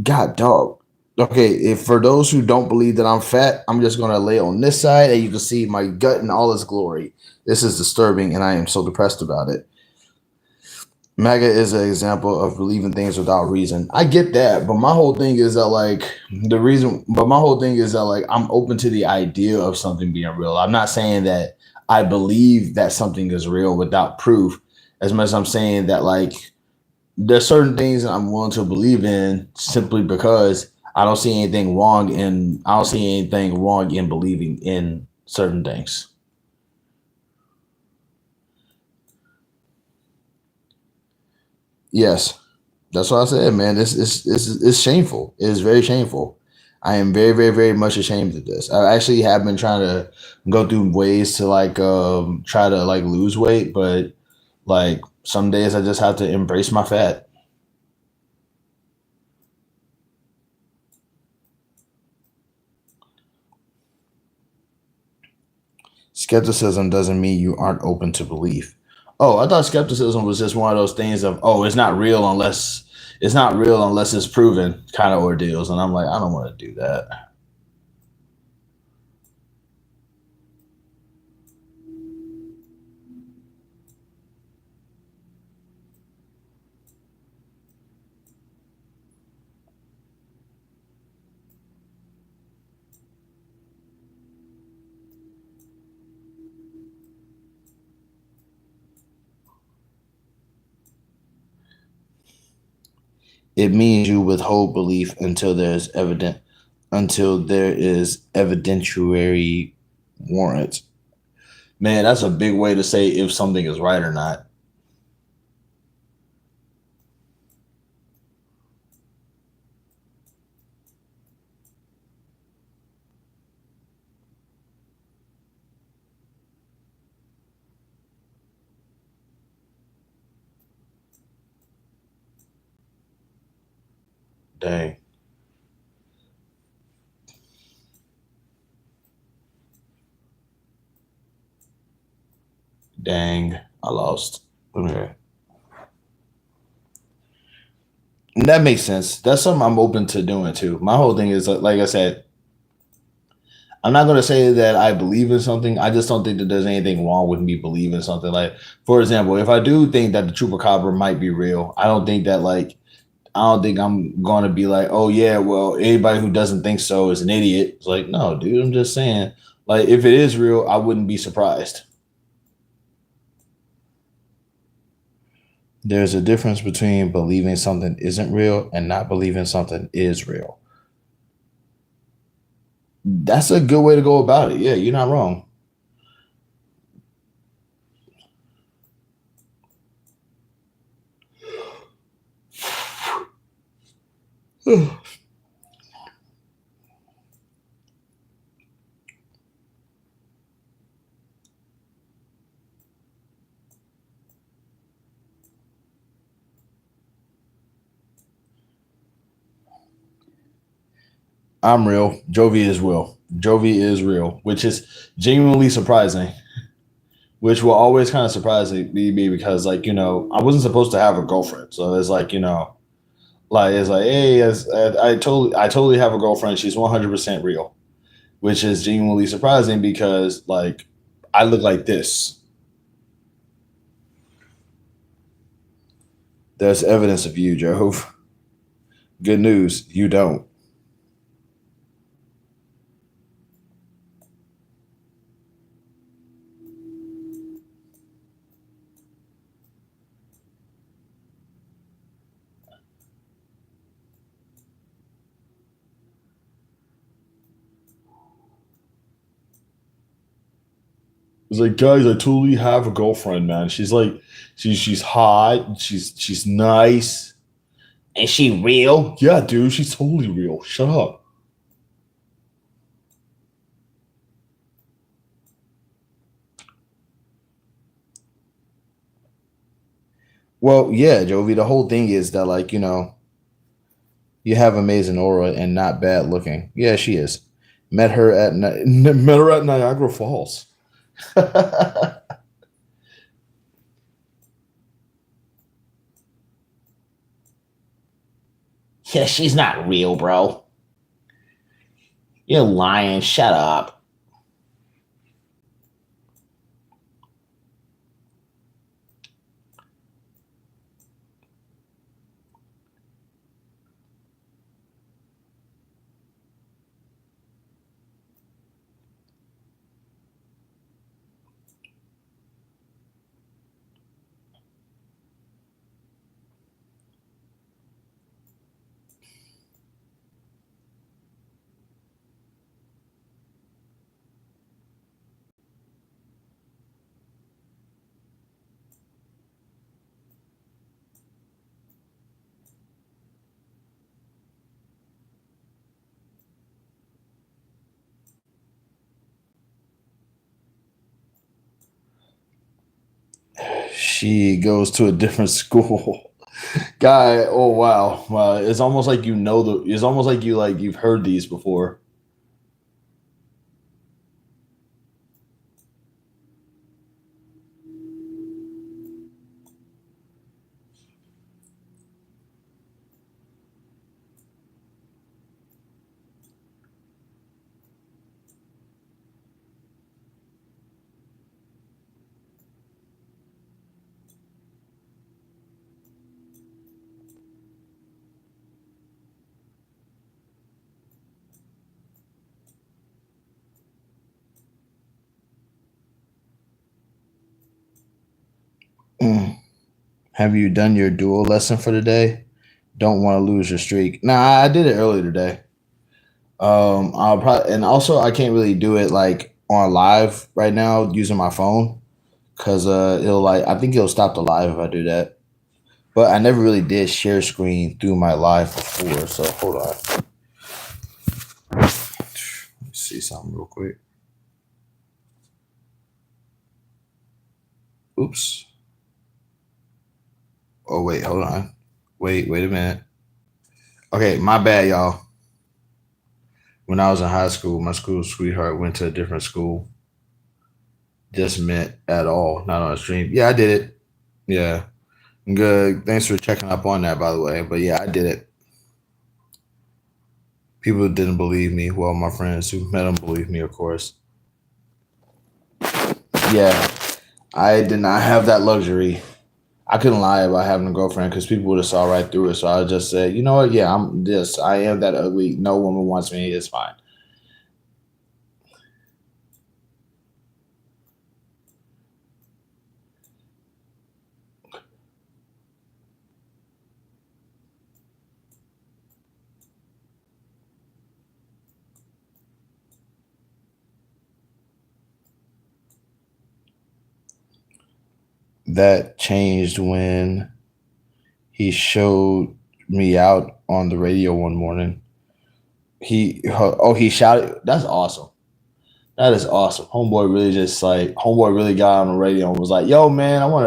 God, dog. Okay, if for those who don't believe that I'm fat, I'm just gonna lay on this side, and you can see my gut in all its glory. This is disturbing, and I am so depressed about it. MAGA is an example of believing things without reason. I get that, but my whole thing is that my whole thing is that like I'm open to the idea of something being real. I'm not saying that I believe that something is real without proof, as much as I'm saying that like there's certain things that I'm willing to believe in simply because I don't see anything wrong in believing in certain things. Yes. That's what I said, man. It's shameful. It is very shameful. I am very, very, very much ashamed of this. I actually have been trying to go through ways to like try to like lose weight, but like some days I just have to embrace my fat. Skepticism doesn't mean you aren't open to belief. Oh, I thought skepticism was just one of those things of, oh, it's not real unless it's proven kind of ordeals. And I'm like, I don't want to do that. It means you withhold belief until there is evidentiary warrant. Man, that's a big way to say if something is right or not. Dang. Dang. I lost. Okay. That makes sense. That's something I'm open to doing too. My whole thing is like I said, I'm not going to say that I believe in something. I just don't think that there's anything wrong with me believing something. Like, for example, if I do think that the chupacabra might be real, I don't think that I don't think I'm going to be like, oh yeah, well, anybody who doesn't think so is an idiot. It's like, no, dude, I'm just saying, like, if it is real, I wouldn't be surprised. There's a difference between believing something isn't real and not believing something is real. That's a good way to go about it. Yeah, you're not wrong. I'm real. Jovi is real. Jovi is real, which is genuinely surprising. Which will always kind of surprise me because, like, I wasn't supposed to have a girlfriend, so it's like, like it's like, hey, I totally have a girlfriend. She's 100% real, which is genuinely surprising because, like, I look like this. There's evidence of you, Jove. Good news, you don't. It's like, guys, I totally have a girlfriend, man. She's like, she's hot, she's nice. Is she real? Yeah, dude, she's totally real. Shut up. Well, yeah, Jovi. The whole thing is that, like, you have amazing aura and not bad looking. Yeah, she is. Met her at met her at Niagara Falls. Yeah, she's not real, bro. You're lying. Shut up. She goes to a different school. Guy, oh wow. It's almost like it's almost like you've heard these before. Mm. Have you done your dual lesson for the day? Don't want to lose your streak. Nah, I did it earlier today. I'll probably, and also I can't really do it like on live right now using my phone because it'll like I think it'll stop the live if I do that. But I never really did share screen through my live before, so hold on. Let's see something real quick. Oops. Oh wait, hold on. Wait a minute. Okay, my bad, y'all. When I was in high school, my school sweetheart went to a different school. Just met at all, not on a stream. Yeah, I did it. Yeah. Good. Thanks for checking up on that, by the way. But yeah, I did it. People didn't believe me. Well, my friends who met him believed me, of course. Yeah, I did not have that luxury. I couldn't lie about having a girlfriend because people would have saw right through it. So I just said, you know what? Yeah, I'm this. I am that ugly. No woman wants me. It's fine. That changed when he showed me out on the radio one morning. He shouted. That's awesome. That is awesome. Homeboy really got on the radio and was like, "Yo, man, I want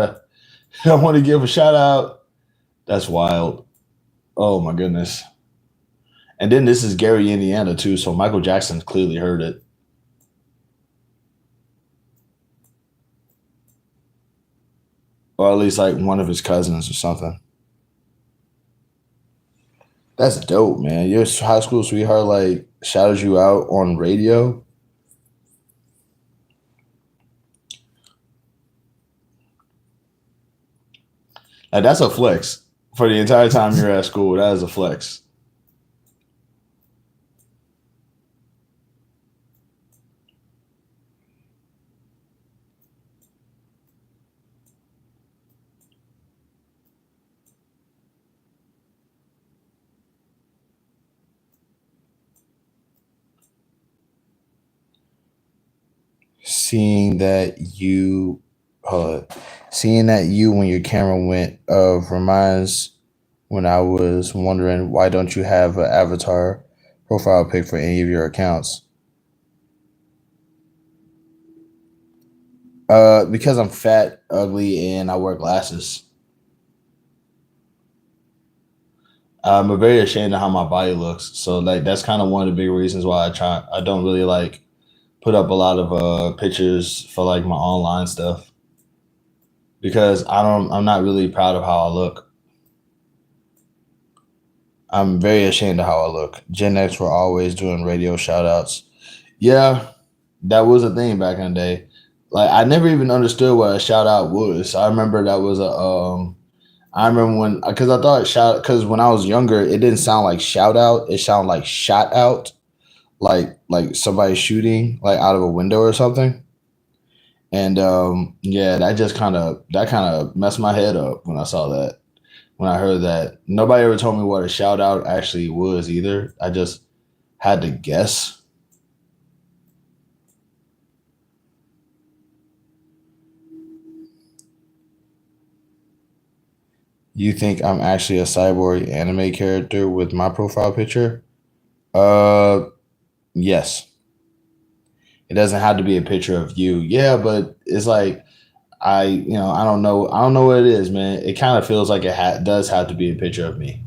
to I want to give a shout out." That's wild. Oh my goodness. And then this is Gary, Indiana too, so Michael Jackson clearly heard it. Or at least like one of his cousins or something. That's dope, man. Your high school sweetheart like shouted you out on radio. Like that's a flex for the entire time you're at school. That is a flex. Seeing that you, uh, seeing that you when your camera went reminds when I was wondering why don't you have an avatar profile pic for any of your accounts? Because I'm fat, ugly, and I wear glasses. I'm very ashamed of how my body looks. So like that's kind of one of the big reasons why I don't really like put up a lot of pictures for like my online stuff because I'm not really proud of how I look. I'm very ashamed of how I look. Gen X were always doing radio shout outs. Yeah, that was a thing back in the day. Like I never even understood what a shout out was. I remember that was a I remember when because I thought shout because when I was younger it didn't sound like shout out. It sounded like shot out, like somebody shooting like out of a window or something. And yeah, that kind of messed my head up when I saw that. When I heard that, nobody ever told me what a shout out actually was either. I just had to guess. You think I'm actually a cyborg anime character with my profile picture? Uh, yes. It doesn't have to be a picture of you. Yeah, but it's like I don't know. I don't know what it is, man. It kind of feels like does have to be a picture of me.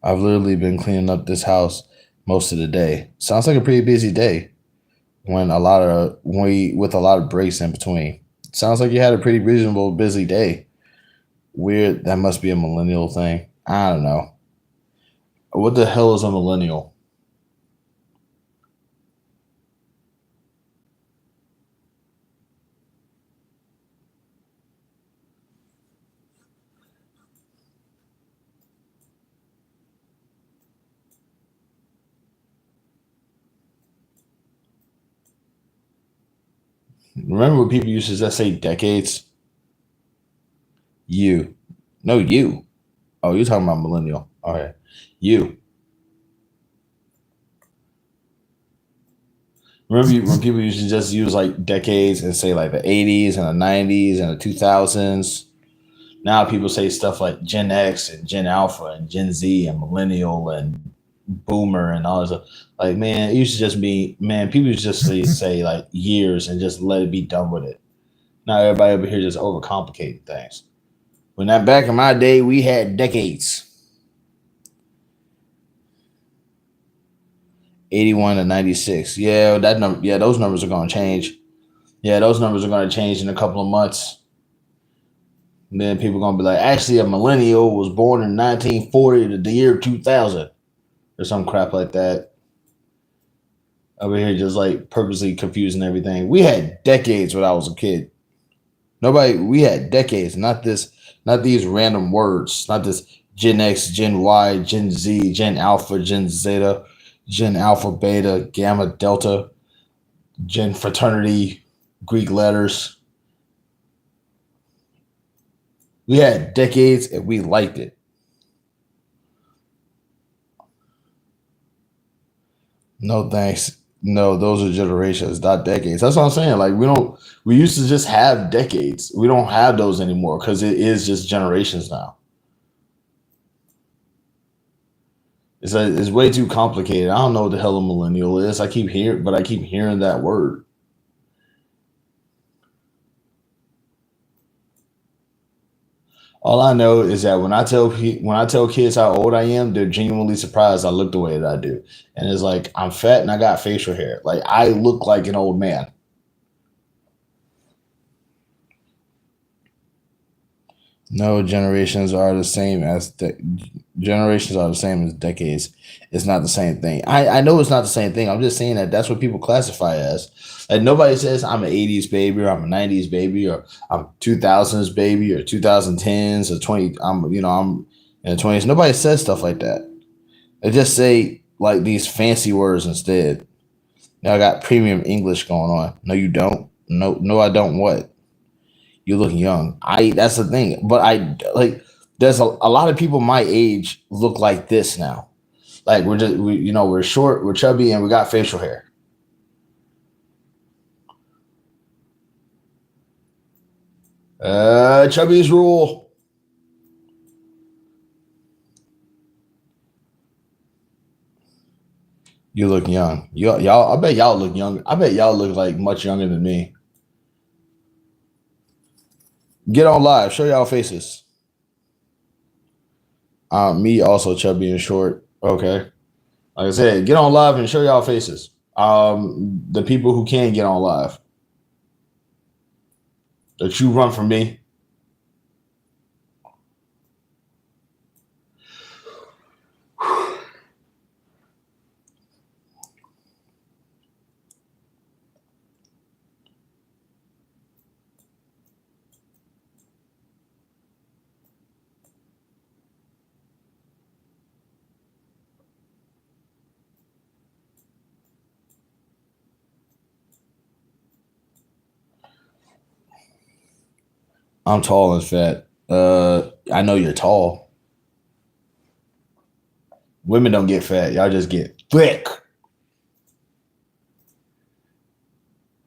I've literally been cleaning up this house most of the day. Sounds like a pretty busy day with a lot of breaks in between. Sounds like you had a pretty reasonable busy day. Weird. That must be a millennial thing. I don't know. What the hell is a millennial? Remember when people used to just say decades? You. No, you. Oh, you're talking about millennial. Okay. You. Remember when people used to just use like decades and say like the 80s and the 90s and the 2000s? Now people say stuff like Gen X and Gen Alpha and Gen Z and millennial and boomer and all this stuff. Like, man, it used to just be, man, people used to just say like years and just let it be done with it. Now everybody over here just overcomplicating things. When that back in my day, we had decades. 81 to 96. Yeah, that number, yeah, those numbers are gonna change. Yeah, those numbers are gonna change in a couple of months. And then people are gonna be like, actually, a millennial was born in 1940 to the year 2000 or some crap like that. Over here, just like purposely confusing everything. We had decades when I was a kid. We had decades, not this, not these random words, not this Gen X, Gen Y, Gen Z, Gen Alpha, Gen Zeta, Gen Alpha, Beta, Gamma, Delta, Gen Fraternity, Greek letters. We had decades and we liked it. No thanks. No, those are generations, not decades. That's what I'm saying. Like we used to just have decades. We don't have those anymore because it is just generations now. It's way too complicated. I don't know what the hell a millennial is. I keep hearing that word. All I know is that when I tell kids how old I am, they're genuinely surprised I look the way that I do. And it's like I'm fat and I got facial hair. Like I look like an old man. No, generations are the same as decades. It's not the same thing. I know it's not the same thing. I'm just saying that that's what people classify as. Like nobody says I'm an 80s baby or I'm a 90s baby or I'm 2000s baby or 2010s or 20. I'm in the 20s. Nobody says stuff like that. They just say like these fancy words instead. Now I got premium English going on. No, you don't. No, I don't. What? You look young. I That's the thing. But I like there's a lot of people my age look like this now. Like we're short, we're chubby, and we got facial hair. Chubby's rule. You look young. Y'all, I bet y'all look young. I bet y'all look like much younger than me. Get on live. Show y'all faces. Me also chubby and short. Okay. Like I said, get on live and show y'all faces. The people who can get on live. That you run from me. I'm tall and fat. I know you're tall. Women don't get fat. Y'all just get thick.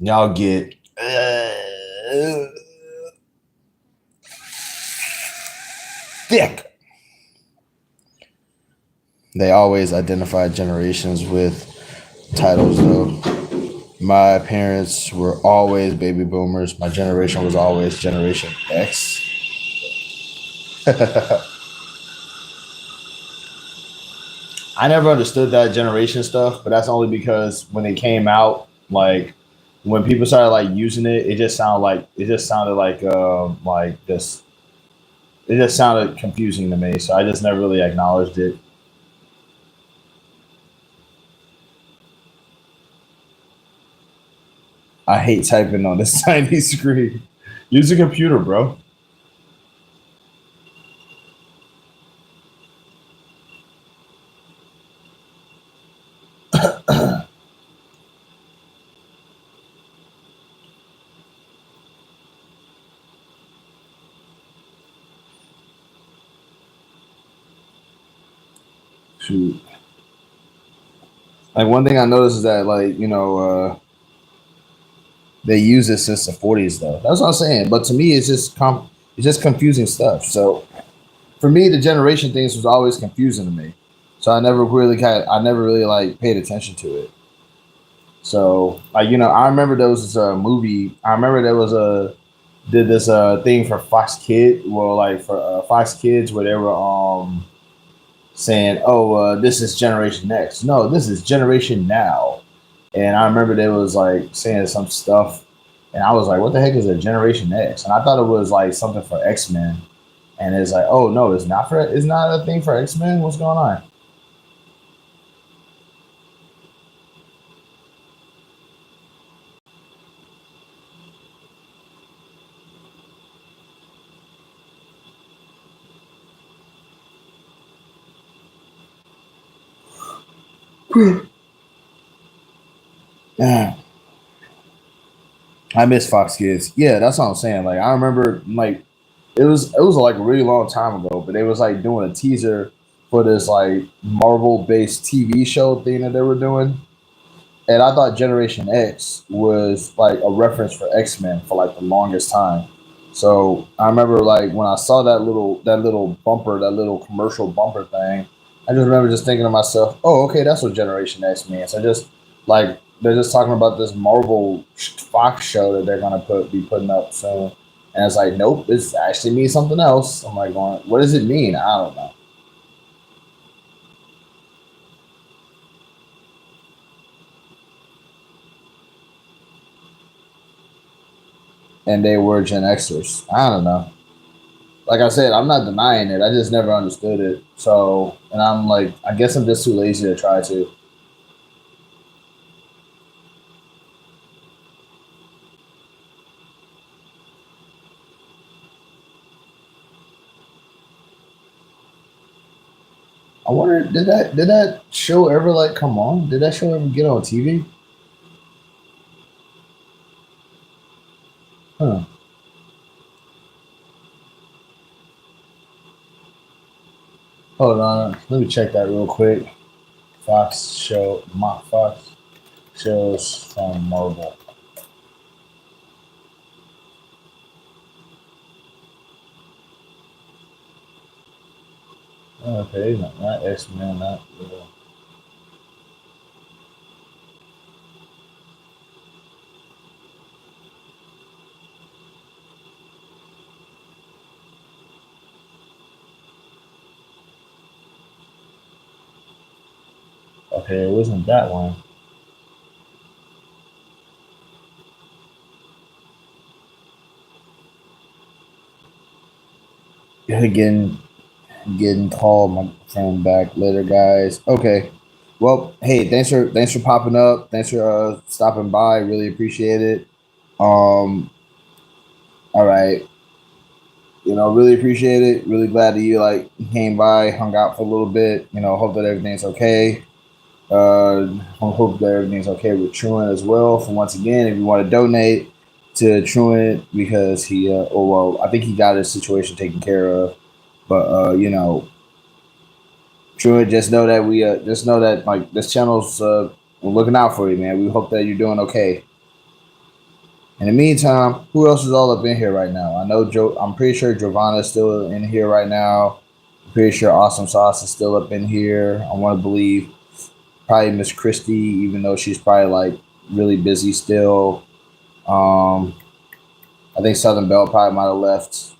Y'all get thick. They always identify generations with titles, though. My parents were always baby boomers. My generation was always Generation X. I never understood that generation stuff, but that's only because when it came out, like when people started like using it, it just sounded like this. it just sounded confusing to me, so I just never really acknowledged it. I hate typing on this tiny screen. Use a computer, bro. Shoot. Like one thing I noticed is that like they use it since the 40s though. That's what I'm saying. But to me, it's just confusing stuff. So for me, the generation things was always confusing to me. So I never really like paid attention to it. So like I remember there was this movie. I remember there was a did this thing for Fox Kid. Well, like for Fox Kids where they were saying, "Oh, this is Generation X." No, this is Generation Now. And I remember they was like saying some stuff, and I was like, "What the heck is a Generation X?" And I thought it was like something for X Men. And it's like, "Oh no, it's not a thing for X Men. What's going on?" Yeah, I miss Fox Kids. Yeah, that's what I'm saying. Like I remember, like it was like a really long time ago, but they was like doing a teaser for this like Marvel based TV show thing that they were doing, and I thought Generation X was like a reference for X Men for like the longest time. So I remember like when I saw that little bumper, that little commercial bumper thing, I just remember just thinking to myself, "Oh, okay, that's what Generation X means." So just like they're just talking about this Marvel Fox show that they're gonna be putting up soon, and it's like, nope, this actually means something else. I'm like, going, what does it mean? I don't know. And they were Gen Xers. I don't know. Like I said, I'm not denying it. I just never understood it. So, and I'm like, I guess I'm just too lazy to try to. I wonder, did that show ever like come on? Did that show ever get on TV? Huh. Hold on, let me check that real quick. Fox shows from Marvel. Okay, not X Men, not. Okay, it wasn't that one. Again, getting called my friend back later, guys. Okay. Well, hey, thanks for popping up. Thanks for stopping by. Really appreciate it. Um, all right. Really appreciate it. Really glad that you like came by, hung out for a little bit. Hope that everything's okay. Hope that everything's okay with Truant as well. For once again, if you want to donate to Truant because well, I think he got his situation taken care of. But Truant, just know that like this channel's we're looking out for you, man. We hope that you're doing okay. In the meantime, who else is all up in here right now? I know Joe. I'm pretty sure Giovanna's still in here right now. I'm pretty sure Awesome Sauce is still up in here. I want to believe probably Miss Christie, even though she's probably like really busy still. Um, I think Southern Belle probably might have left.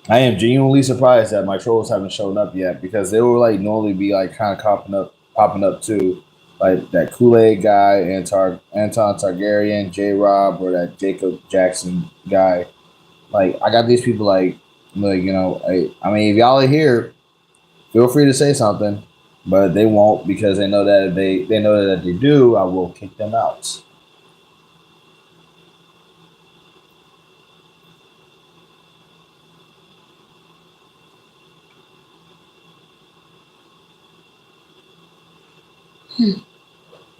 I am genuinely surprised that my trolls haven't shown up yet because they will like normally be like kind of popping up too. like that Kool-Aid guy, Anton Targaryen, J Rob, or that Jacob Jackson guy. Like I got these people like I mean if y'all are here, feel free to say something, but they won't because they know that if they know that if they do, I will kick them out.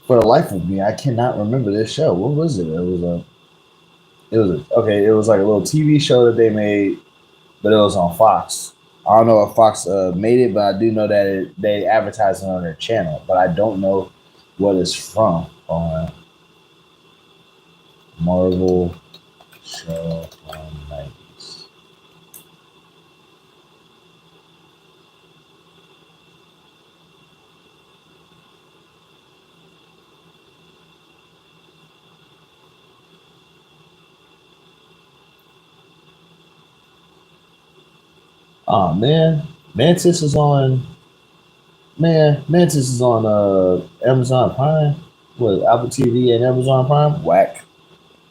For the life of me, I cannot remember this show. What was it? It was like a little TV show that they made, but it was on Fox. I don't know if Fox made it, but I do know that they advertised it on their channel. But I don't know what it's from. Marvel show from the 90s. Oh man, Mantis is on. Man, Mantis is on Amazon Prime. What Apple TV and Amazon Prime? Whack.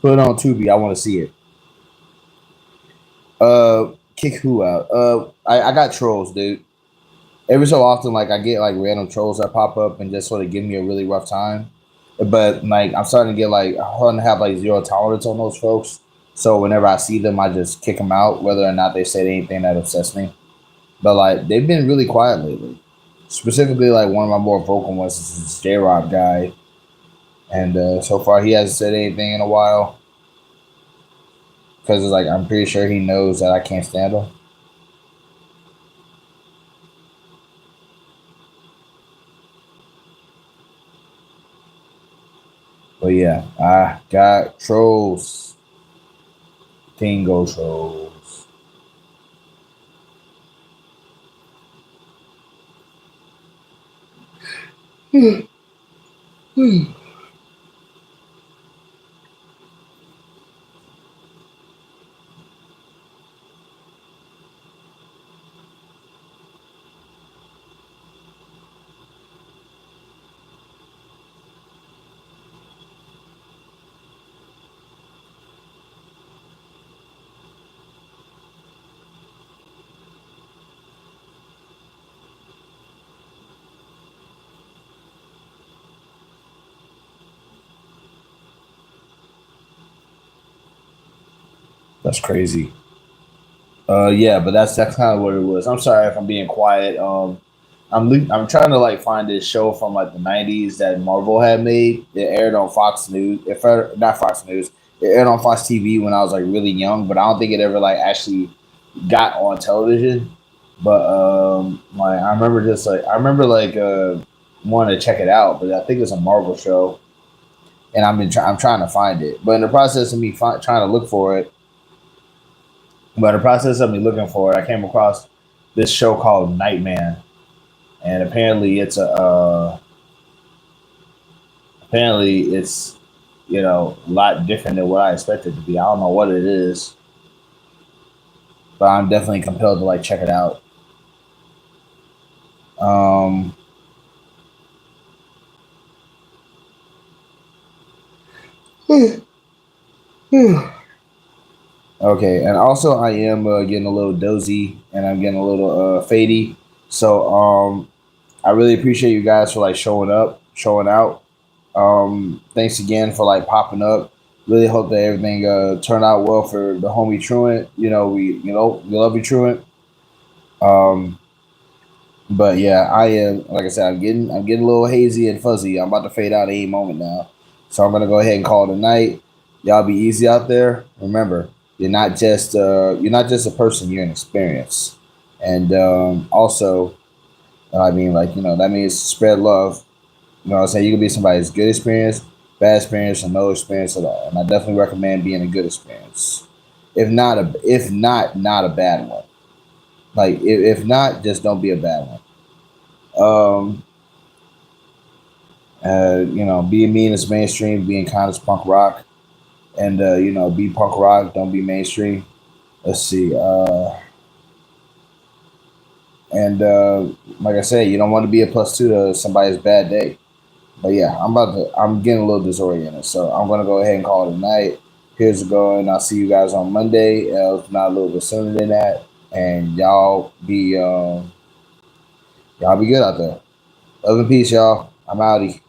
Put it on Tubi. I want to see it. Kick who out? I got trolls, dude. Every so often, like I get like random trolls that pop up and just sort of give me a really rough time. But like I'm starting to get I'm starting to have like zero tolerance on those folks. So whenever I see them, I just kick them out, whether or not they said anything that upsets me. But like they've been really quiet lately. Specifically, like one of my more vocal ones is this J Rob guy, and so far he hasn't said anything in a while because it's like I'm pretty sure he knows that I can't stand him. But yeah, I got trolls. Tingo trolls. That's crazy. Yeah, but that's kind of what it was. I'm sorry if I'm being quiet. I'm trying to like find this show from like the '90s that Marvel had made. It aired on Fox News. If not Fox News, it aired on Fox TV when I was like really young. But I don't think it ever like actually got on television. But like I remember like wanting to check it out. But I think it's a Marvel show, and I'm trying to find it. But in the process of me trying to look for it, but in the process of me looking for it, I came across this show called Nightman, and apparently it's a lot different than what I expected it to be. I don't know what it is, but I'm definitely compelled to like check it out. Um, okay, and also I am getting a little dozy and I'm getting a little fadey. So I really appreciate you guys for like showing up, showing out. Thanks again for like popping up. Really hope that everything turned out well for the homie Truant. We love you, Truant. Um, but yeah, I am like I said, I'm getting a little hazy and fuzzy. I'm about to fade out any moment now, so I'm gonna go ahead and call it a night. Y'all be easy out there. Remember, you're not just a person. You're an experience, and also, I mean, like that means spread love. You know what I'm saying? You can be somebody's good experience, bad experience, or no experience at all. And I definitely recommend being a good experience. If not a bad one. Like if not, just don't be a bad one. Um, being mean is mainstream, being kind is punk rock. And be punk rock, don't be mainstream. Let's see. And like I said, you don't want to be a plus two to somebody's bad day. But yeah, I'm getting a little disoriented, so I'm gonna go ahead and call it a night. Here's the going. I'll see you guys on Monday, if not a little bit sooner than that. And y'all be good out there. Love and peace, y'all. I'm outie.